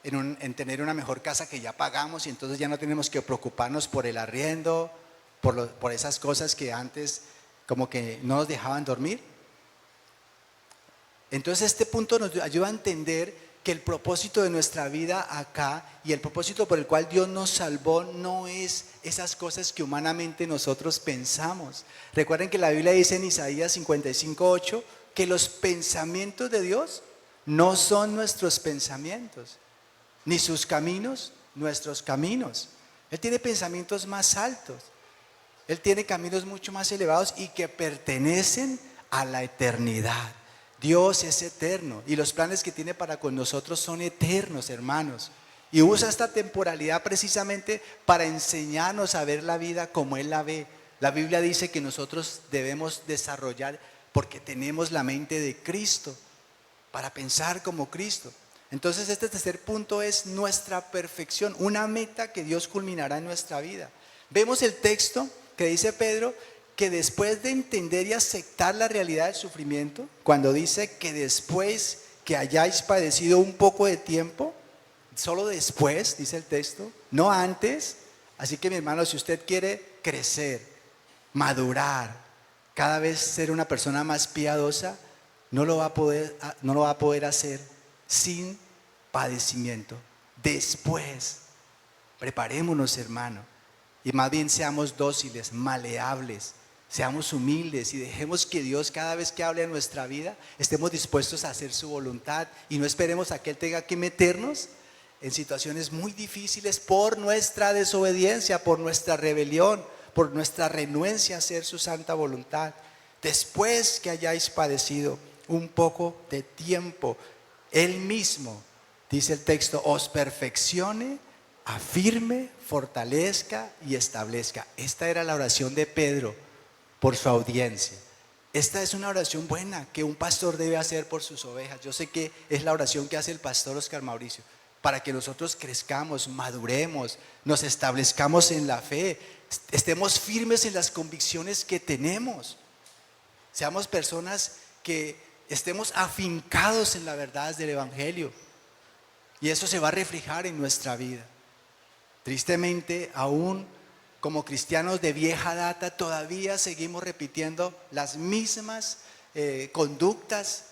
en tener una mejor casa que ya pagamos y entonces ya no tenemos que preocuparnos por el arriendo, por esas cosas que antes como que no nos dejaban dormir. Entonces este punto nos ayuda a entender que el propósito de nuestra vida acá y el propósito por el cual Dios nos salvó no es esas cosas que humanamente nosotros pensamos. Recuerden que la Biblia dice en Isaías 55:8 que los pensamientos de Dios no son nuestros pensamientos, ni sus caminos nuestros caminos. Él tiene pensamientos más altos, Él tiene caminos mucho más elevados y que pertenecen a la eternidad. Dios es eterno y los planes que tiene para con nosotros son eternos, hermanos. Y usa esta temporalidad precisamente para enseñarnos a ver la vida como Él la ve. La Biblia dice que nosotros debemos desarrollar, porque tenemos la mente de Cristo, para pensar como Cristo. Entonces este tercer punto es nuestra perfección, una meta que Dios culminará en nuestra vida. Vemos el texto que dice Pedro, que después de entender y aceptar la realidad del sufrimiento, cuando dice que después que hayáis padecido un poco de tiempo, solo después, dice el texto, no antes. Así que mi hermano, si usted quiere crecer, madurar, cada vez ser una persona más piadosa, no lo va a poder hacer sin padecimiento. Después, preparémonos, hermano, y más bien seamos dóciles, maleables, seamos humildes y dejemos que Dios, cada vez que hable en nuestra vida, estemos dispuestos a hacer su voluntad y no esperemos a que Él tenga que meternos en situaciones muy difíciles por nuestra desobediencia, por nuestra rebelión, por nuestra renuencia a hacer su santa voluntad. Después que hayáis padecido un poco de tiempo, Él mismo, dice el texto, os perfeccione, afirme, fortalezca y establezca. Esta era la oración de Pedro por su audiencia. Esta es una oración buena que un pastor debe hacer por sus ovejas. Yo sé que es la oración que hace el pastor Oscar Mauricio, para que nosotros crezcamos, maduremos, nos establezcamos en la fe, estemos firmes en las convicciones que tenemos, seamos personas que estemos afincados en las verdades del Evangelio, y eso se va a reflejar en nuestra vida. Tristemente, aún como cristianos de vieja data, todavía seguimos repitiendo las mismas conductas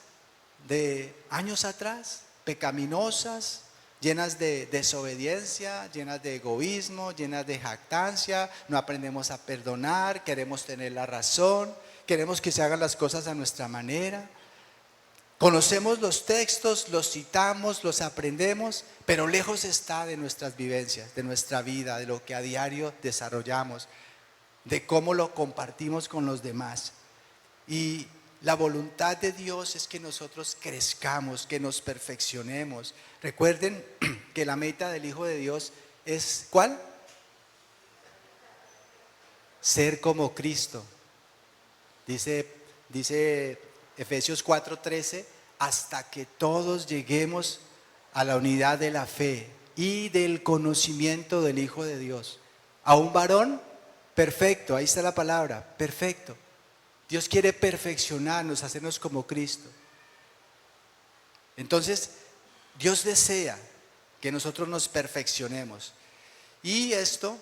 de años atrás, pecaminosas, llenas de desobediencia, llenas de egoísmo, llenas de jactancia. No aprendemos a perdonar, queremos tener la razón, queremos que se hagan las cosas a nuestra manera. Conocemos los textos, los citamos, los aprendemos, pero lejos está de nuestras vivencias, de nuestra vida, de lo que a diario desarrollamos, de cómo lo compartimos con los demás. Y la voluntad de Dios es que nosotros crezcamos, que nos perfeccionemos. Recuerden que la meta del Hijo de Dios es ¿cuál? Ser como Cristo. Dice Efesios 4:13, hasta que todos lleguemos a la unidad de la fe y del conocimiento del Hijo de Dios, a un varón perfecto. Ahí está la palabra, perfecto. Dios quiere perfeccionarnos, hacernos como Cristo. Entonces, Dios desea que nosotros nos perfeccionemos. Y esto,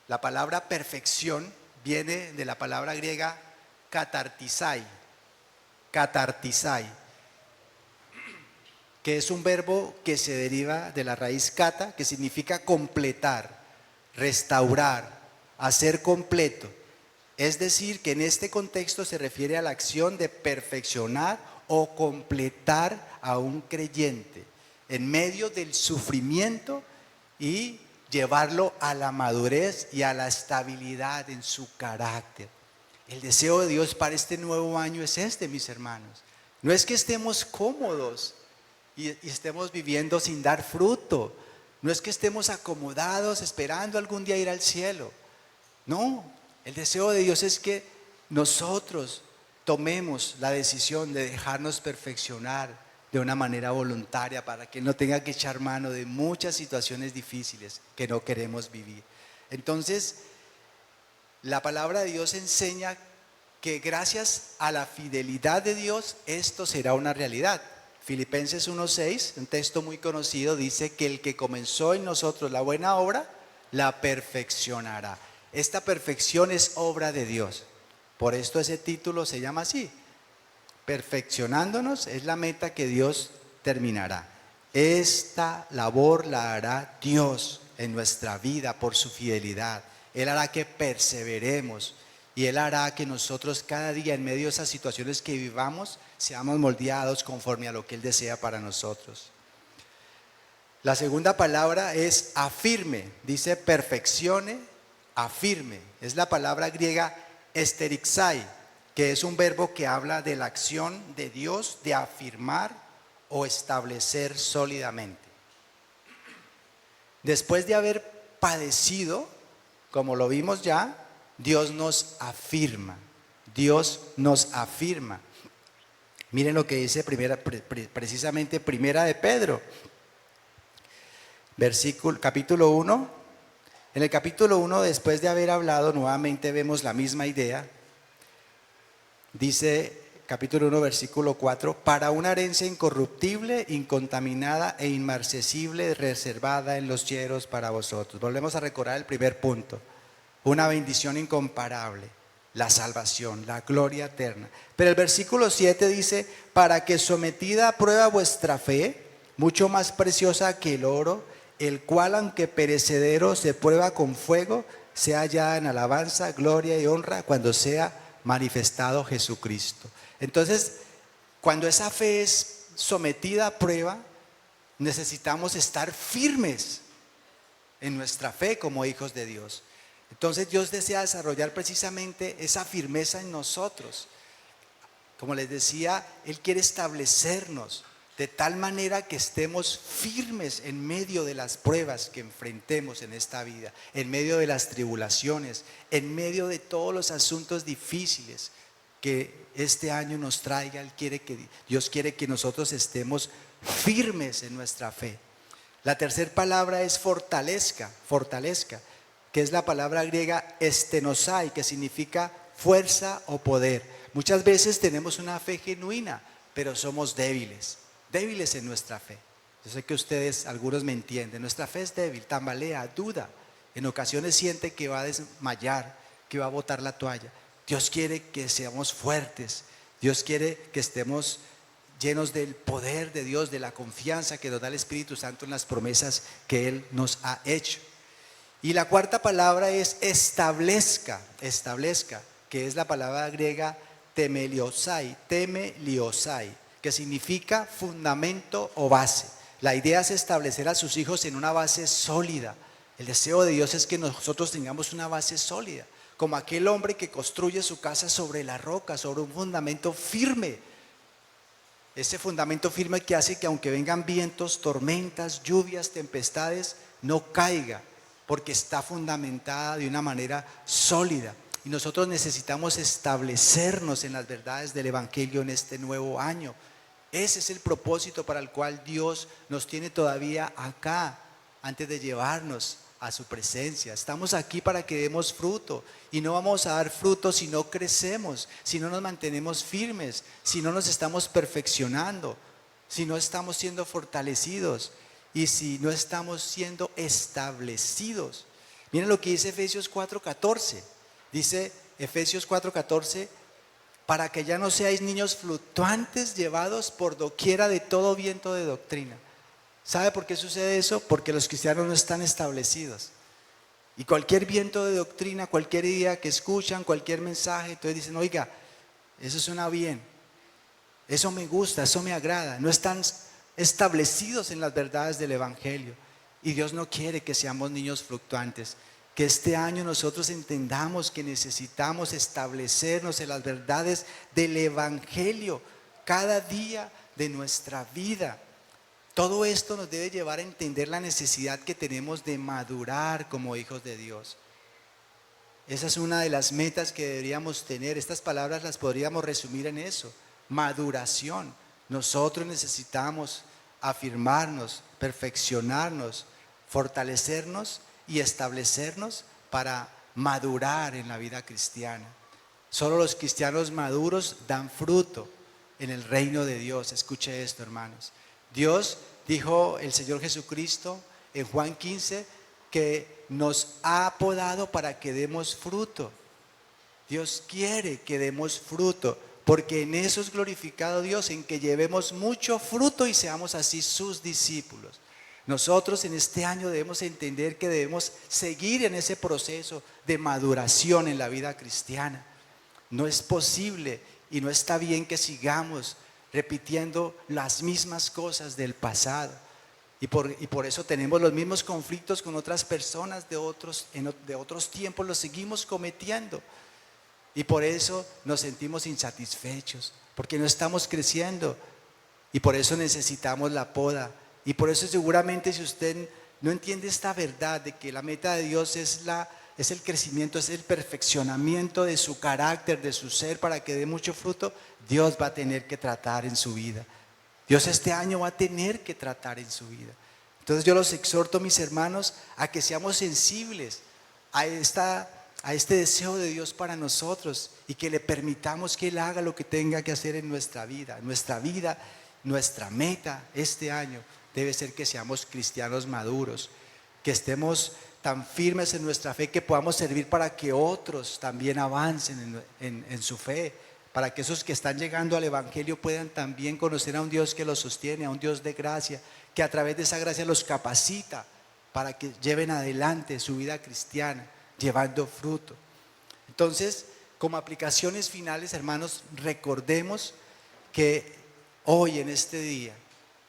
la palabra perfección, viene de la palabra griega katartisai, que es un verbo que se deriva de la raíz kata, que significa completar, restaurar, hacer completo. Es decir, que en este contexto se refiere a la acción de perfeccionar o completar a un creyente en medio del sufrimiento y llevarlo a la madurez y a la estabilidad en su carácter. El deseo de Dios para este nuevo año es este, mis hermanos. No es que estemos cómodos y estemos viviendo sin dar fruto. No es que estemos acomodados esperando algún día ir al cielo. No, el deseo de Dios es que nosotros tomemos la decisión de dejarnos perfeccionar de una manera voluntaria para que no tenga que echar mano de muchas situaciones difíciles que no queremos vivir. Entonces, la palabra de Dios enseña que gracias a la fidelidad de Dios esto será una realidad. Filipenses 1:6, un texto muy conocido, dice que el que comenzó en nosotros la buena obra, la perfeccionará. Esta perfección es obra de Dios. Por esto ese título se llama así. Perfeccionándonos es la meta que Dios terminará. Esta labor la hará Dios en nuestra vida por su fidelidad. Él hará que perseveremos y Él hará que nosotros cada día en medio de esas situaciones que vivamos seamos moldeados conforme a lo que Él desea para nosotros. La segunda palabra es afirme, dice perfeccione, afirme. Es la palabra griega esterixai, que es un verbo que habla de la acción de Dios de afirmar o establecer sólidamente. Después de haber padecido, como lo vimos ya, Dios nos afirma. Dios nos afirma. Miren lo que dice precisamente Primera de Pedro, capítulo 1. En el capítulo 1, después de haber hablado, nuevamente vemos la misma idea. Dice capítulo 1, versículo 4, para una herencia incorruptible, incontaminada e inmarcesible, reservada en los cielos para vosotros. Volvemos a recordar el primer punto. Una bendición incomparable, la salvación, la gloria eterna. Pero el versículo 7 dice, para que sometida a prueba vuestra fe, mucho más preciosa que el oro, el cual aunque perecedero se prueba con fuego, sea hallada en alabanza, gloria y honra cuando sea manifestado Jesucristo. Entonces, cuando esa fe es sometida a prueba, necesitamos estar firmes en nuestra fe como hijos de Dios. Entonces Dios desea desarrollar precisamente esa firmeza en nosotros. Como les decía, Él quiere establecernos de tal manera que estemos firmes en medio de las pruebas que enfrentemos en esta vida, en medio de las tribulaciones, en medio de todos los asuntos difíciles que este año nos traiga. Dios quiere que nosotros estemos firmes en nuestra fe. La tercera palabra es fortalezca, que es la palabra griega estenosai, que significa fuerza o poder. Muchas veces tenemos una fe genuina, pero somos débiles en nuestra fe. Yo sé que ustedes, algunos me entienden, nuestra fe es débil, tambalea, duda. En ocasiones siente que va a desmayar, que va a botar la toalla. Dios quiere que seamos fuertes, Dios quiere que estemos llenos del poder de Dios, de la confianza que nos da el Espíritu Santo en las promesas que Él nos ha hecho. Y la cuarta palabra es establezca, que es la palabra griega temeliosai, que significa fundamento o base. La idea es establecer a sus hijos en una base sólida. El deseo de Dios es que nosotros tengamos una base sólida, como aquel hombre que construye su casa sobre la roca, sobre un fundamento firme. Ese fundamento firme que hace que aunque vengan vientos, tormentas, lluvias, tempestades, no caiga, porque está fundamentada de una manera sólida. Y nosotros necesitamos establecernos en las verdades del Evangelio en este nuevo año. Ese es el propósito para el cual Dios nos tiene todavía acá, antes de llevarnos a su presencia. Estamos aquí para que demos fruto, y no vamos a dar fruto si no crecemos, si no nos mantenemos firmes, si no nos estamos perfeccionando, si no estamos siendo fortalecidos y si no estamos siendo establecidos. Miren lo que dice Efesios 4:14. Dice Efesios 4:14, para que ya no seáis niños fluctuantes llevados por doquiera de todo viento de doctrina. ¿Sabe por qué sucede eso? Porque los cristianos no están establecidos. Y cualquier viento de doctrina, cualquier idea que escuchan, cualquier mensaje, entonces dicen, oiga, eso suena bien, eso me gusta, eso me agrada. No están establecidos en las verdades del Evangelio. Y Dios no quiere que seamos niños fluctuantes. Que este año nosotros entendamos que necesitamos establecernos en las verdades del Evangelio cada día de nuestra vida. Todo esto nos debe llevar a entender la necesidad que tenemos de madurar como hijos de Dios. Esa es una de las metas que deberíamos tener. Estas palabras las podríamos resumir en eso: maduración. Nosotros necesitamos afirmarnos, perfeccionarnos, fortalecernos y establecernos para madurar en la vida cristiana. Solo los cristianos maduros dan fruto en el reino de Dios. Escuche esto, hermanos. Dios, dijo el Señor Jesucristo en Juan 15, que nos ha podado para que demos fruto. Dios quiere que demos fruto, porque en eso es glorificado Dios, en que llevemos mucho fruto y seamos así sus discípulos. Nosotros en este año debemos entender que debemos seguir en ese proceso de maduración en la vida cristiana. No es posible y no está bien que sigamos repitiendo las mismas cosas del pasado. Y por eso tenemos los mismos conflictos con otras personas de otros tiempos, los seguimos cometiendo. Y por eso nos sentimos insatisfechos, porque no estamos creciendo. Y por eso necesitamos la poda. Y por eso seguramente si usted no entiende esta verdad de que la meta de Dios es el crecimiento, es el perfeccionamiento de su carácter, de su ser, para que dé mucho fruto, Dios va a tener que tratar en su vida. Dios este año va a tener que tratar en su vida. Entonces yo los exhorto, mis hermanos, a que seamos sensibles a este deseo de Dios para nosotros y que le permitamos que Él haga lo que tenga que hacer en nuestra vida. Nuestra meta este año debe ser que seamos cristianos maduros, que estemos tan firmes en nuestra fe que podamos servir para que otros también avancen en su fe, para que esos que están llegando al Evangelio puedan también conocer a un Dios que los sostiene, a un Dios de gracia, que a través de esa gracia los capacita para que lleven adelante su vida cristiana, llevando fruto. Entonces, como aplicaciones finales, hermanos, recordemos que hoy en este día,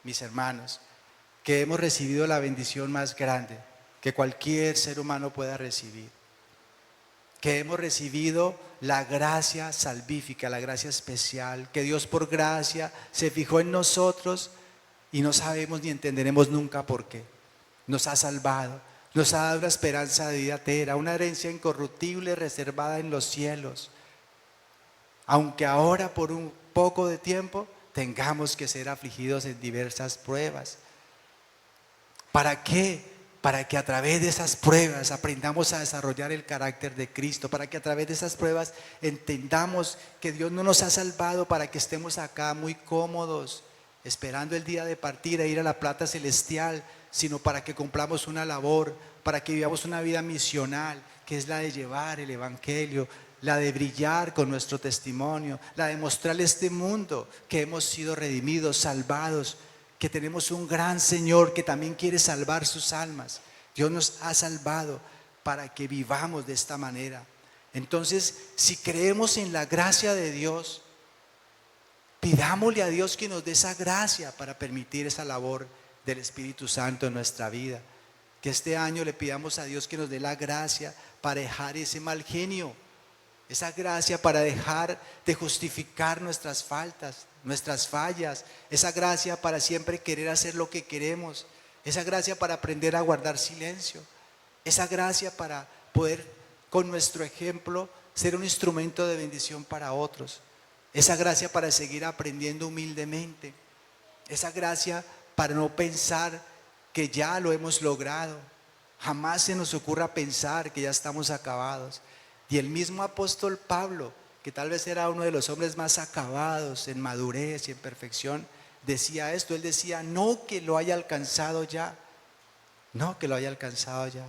mis hermanos, que hemos recibido la bendición más grande que cualquier ser humano pueda recibir, que hemos recibido la gracia salvífica, la gracia especial, que Dios por gracia se fijó en nosotros y no sabemos ni entenderemos nunca por qué. Nos ha salvado, nos ha dado una esperanza de vida eterna, una herencia incorruptible reservada en los cielos. Aunque ahora por un poco de tiempo tengamos que ser afligidos en diversas pruebas. ¿Para qué? Para que a través de esas pruebas aprendamos a desarrollar el carácter de Cristo, para que a través de esas pruebas entendamos que Dios no nos ha salvado para que estemos acá muy cómodos, esperando el día de partir e ir a la plata celestial, sino para que cumplamos una labor, para que vivamos una vida misional, que es la de llevar el Evangelio, la de brillar con nuestro testimonio, la de mostrarle a este mundo que hemos sido redimidos, salvados, que tenemos un gran Señor que también quiere salvar sus almas. Dios nos ha salvado para que vivamos de esta manera. Entonces, si creemos en la gracia de Dios, pidámosle a Dios que nos dé esa gracia para permitir esa labor del Espíritu Santo en nuestra vida. Que este año le pidamos a Dios que nos dé la gracia para dejar ese mal genio, esa gracia para dejar de justificar nuestras faltas, nuestras fallas, esa gracia para siempre querer hacer lo que queremos, esa gracia para aprender a guardar silencio, esa gracia para poder con nuestro ejemplo ser un instrumento de bendición para otros, esa gracia para seguir aprendiendo humildemente, esa gracia para no pensar que ya lo hemos logrado. Jamás se nos ocurra pensar que ya estamos acabados. Y el mismo apóstol Pablo, que tal vez era uno de los hombres más acabados en madurez y en perfección, decía esto. Él decía: no que lo haya alcanzado ya, no que lo haya alcanzado ya,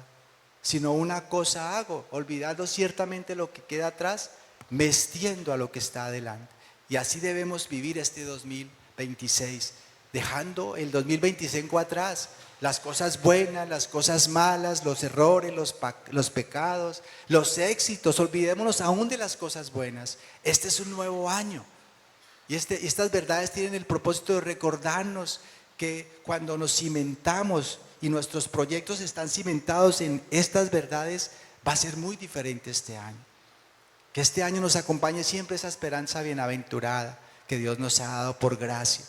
sino una cosa hago, olvidando ciertamente lo que queda atrás, me extiendo a lo que está adelante. Y así debemos vivir este 2026, dejando el 2025 atrás, las cosas buenas, las cosas malas, los errores, los pecados, los éxitos. Olvidémonos aún de las cosas buenas. Este es un nuevo año y estas verdades tienen el propósito de recordarnos que cuando nos cimentamos y nuestros proyectos están cimentados en estas verdades, va a ser muy diferente este año. Que este año nos acompañe siempre esa esperanza bienaventurada que Dios nos ha dado por gracia.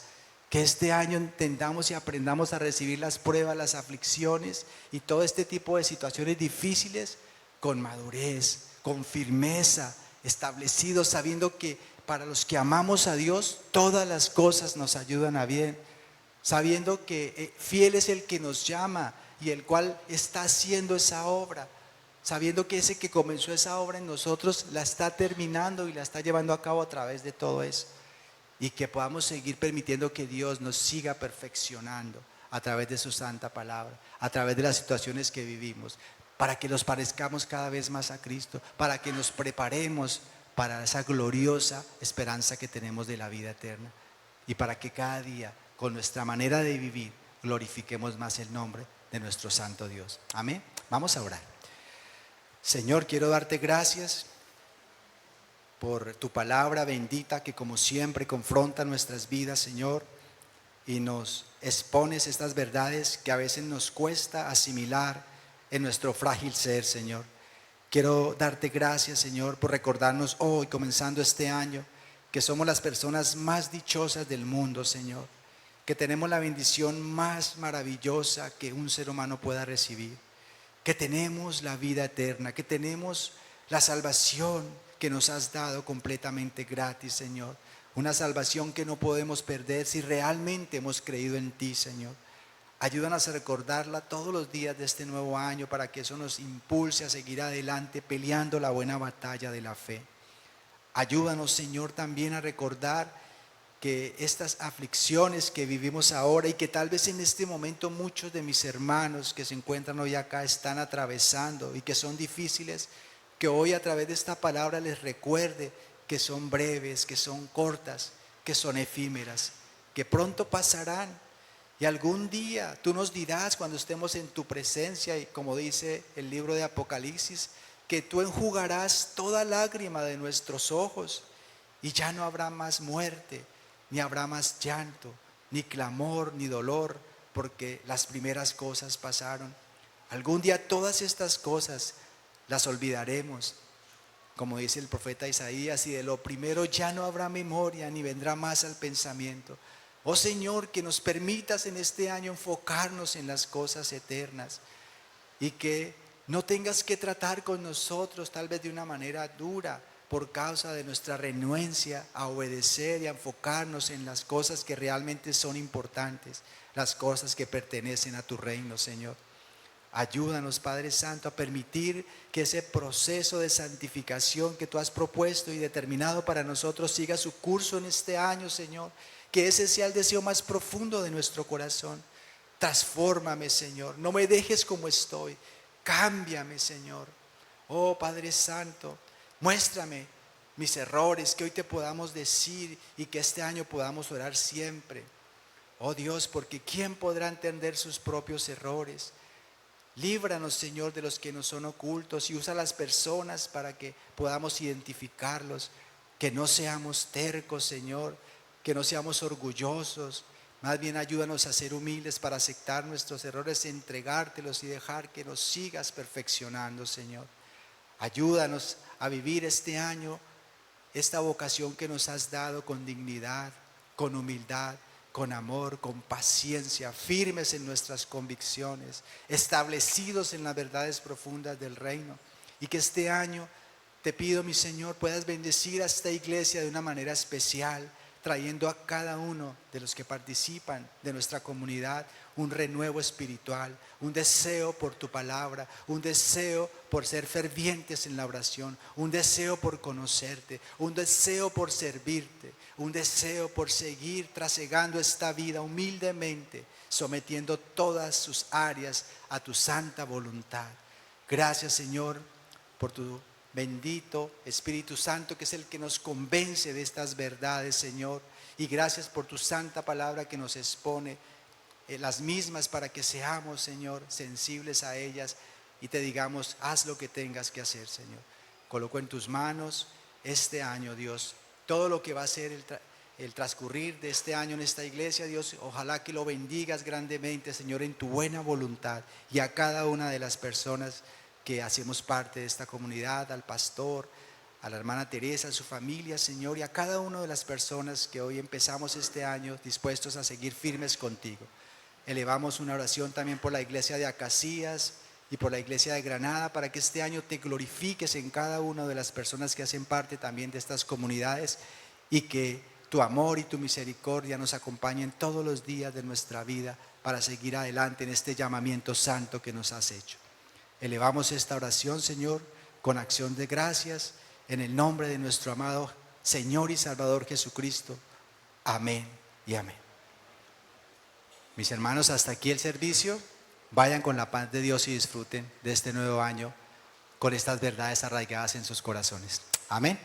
Que este año entendamos y aprendamos a recibir las pruebas, las aflicciones y todo este tipo de situaciones difíciles con madurez, con firmeza, establecidos, sabiendo que para los que amamos a Dios todas las cosas nos ayudan a bien, sabiendo que fiel es el que nos llama y el cual está haciendo esa obra, sabiendo que ese que comenzó esa obra en nosotros la está terminando y la está llevando a cabo a través de todo eso. Y que podamos seguir permitiendo que Dios nos siga perfeccionando a través de su santa palabra, a través de las situaciones que vivimos, para que nos parezcamos cada vez más a Cristo, para que nos preparemos para esa gloriosa esperanza que tenemos de la vida eterna y para que cada día, con nuestra manera de vivir, glorifiquemos más el nombre de nuestro santo Dios. Amén. Vamos a orar. Señor, quiero darte gracias por tu palabra bendita que como siempre confronta nuestras vidas, Señor, y nos expones estas verdades que a veces nos cuesta asimilar en nuestro frágil ser, Señor. Quiero darte gracias, Señor, por recordarnos hoy, comenzando este año, que somos las personas más dichosas del mundo, Señor, que tenemos la bendición más maravillosa que un ser humano pueda recibir, que tenemos la vida eterna, que tenemos la salvación que nos has dado completamente gratis, Señor. Una salvación que no podemos perder si realmente hemos creído en ti, Señor. Ayúdanos a recordarla todos los días de este nuevo año para que eso nos impulse a seguir adelante peleando la buena batalla de la fe. Ayúdanos, Señor, también a recordar que estas aflicciones que vivimos ahora y que tal vez en este momento muchos de mis hermanos que se encuentran hoy acá están atravesando y que son difíciles, que hoy a través de esta palabra les recuerde que son breves, que son cortas, que son efímeras, que pronto pasarán. Y algún día tú nos dirás cuando estemos en tu presencia, y como dice el libro de Apocalipsis, que tú enjugarás toda lágrima de nuestros ojos y ya no habrá más muerte, ni habrá más llanto, ni clamor, ni dolor, porque las primeras cosas pasaron. Algún día todas estas cosas las olvidaremos, como dice el profeta Isaías, y de lo primero ya no habrá memoria, ni vendrá más al pensamiento. Oh Señor, que nos permitas en este año enfocarnos en las cosas eternas y que no tengas que tratar con nosotros tal vez de una manera dura por causa de nuestra renuencia a obedecer y a enfocarnos en las cosas que realmente son importantes, las cosas que pertenecen a tu reino, Señor. Ayúdanos, Padre Santo, a permitir que ese proceso de santificación que tú has propuesto y determinado para nosotros siga su curso en este año, Señor. Que ese sea el deseo más profundo de nuestro corazón. Transfórmame, Señor. No me dejes como estoy. Cámbiame, Señor. Oh, Padre Santo, muéstrame mis errores, que hoy te podamos decir y que este año podamos orar siempre. Oh Dios, porque ¿quién podrá entender sus propios errores? Líbranos, Señor, de los que nos son ocultos y usa a las personas para que podamos identificarlos. Que no seamos tercos, Señor, que no seamos orgullosos. Más bien ayúdanos a ser humildes para aceptar nuestros errores, entregártelos y dejar que nos sigas perfeccionando, Señor. Ayúdanos a vivir este año, esta vocación que nos has dado con dignidad, con humildad, con amor, con paciencia, firmes en nuestras convicciones, establecidos en las verdades profundas del reino. Y que este año, te pido, mi Señor, puedas bendecir a esta iglesia de una manera especial, trayendo a cada uno de los que participan de nuestra comunidad un renuevo espiritual, un deseo por tu palabra, un deseo por ser fervientes en la oración, un deseo por conocerte, un deseo por servirte, un deseo por seguir trasegando esta vida humildemente, sometiendo todas sus áreas a tu santa voluntad. Gracias, Señor, por tu bendito Espíritu Santo, que es el que nos convence de estas verdades, Señor. Y gracias por tu santa palabra que nos expone las mismas para que seamos, Señor, sensibles a ellas y te digamos, haz lo que tengas que hacer, Señor. Coloco en tus manos este año, Dios, todo lo que va a ser el transcurrir de este año en esta iglesia, Dios. Ojalá que lo bendigas grandemente, Señor, en tu buena voluntad, y a cada una de las personas que hacemos parte de esta comunidad, al pastor, a la hermana Teresa, a su familia, Señor, y a cada una de las personas que hoy empezamos este año dispuestos a seguir firmes contigo. Elevamos una oración también por la iglesia de Acacías y por la iglesia de Granada, para que este año te glorifiques en cada una de las personas que hacen parte también de estas comunidades, y que tu amor y tu misericordia nos acompañen todos los días de nuestra vida para seguir adelante en este llamamiento santo que nos has hecho. Elevamos esta oración, Señor, con acción de gracias, en el nombre de nuestro amado Señor y Salvador Jesucristo. Amén y amén. Mis hermanos, hasta aquí el servicio. Vayan con la paz de Dios y disfruten de este nuevo año con estas verdades arraigadas en sus corazones. Amén.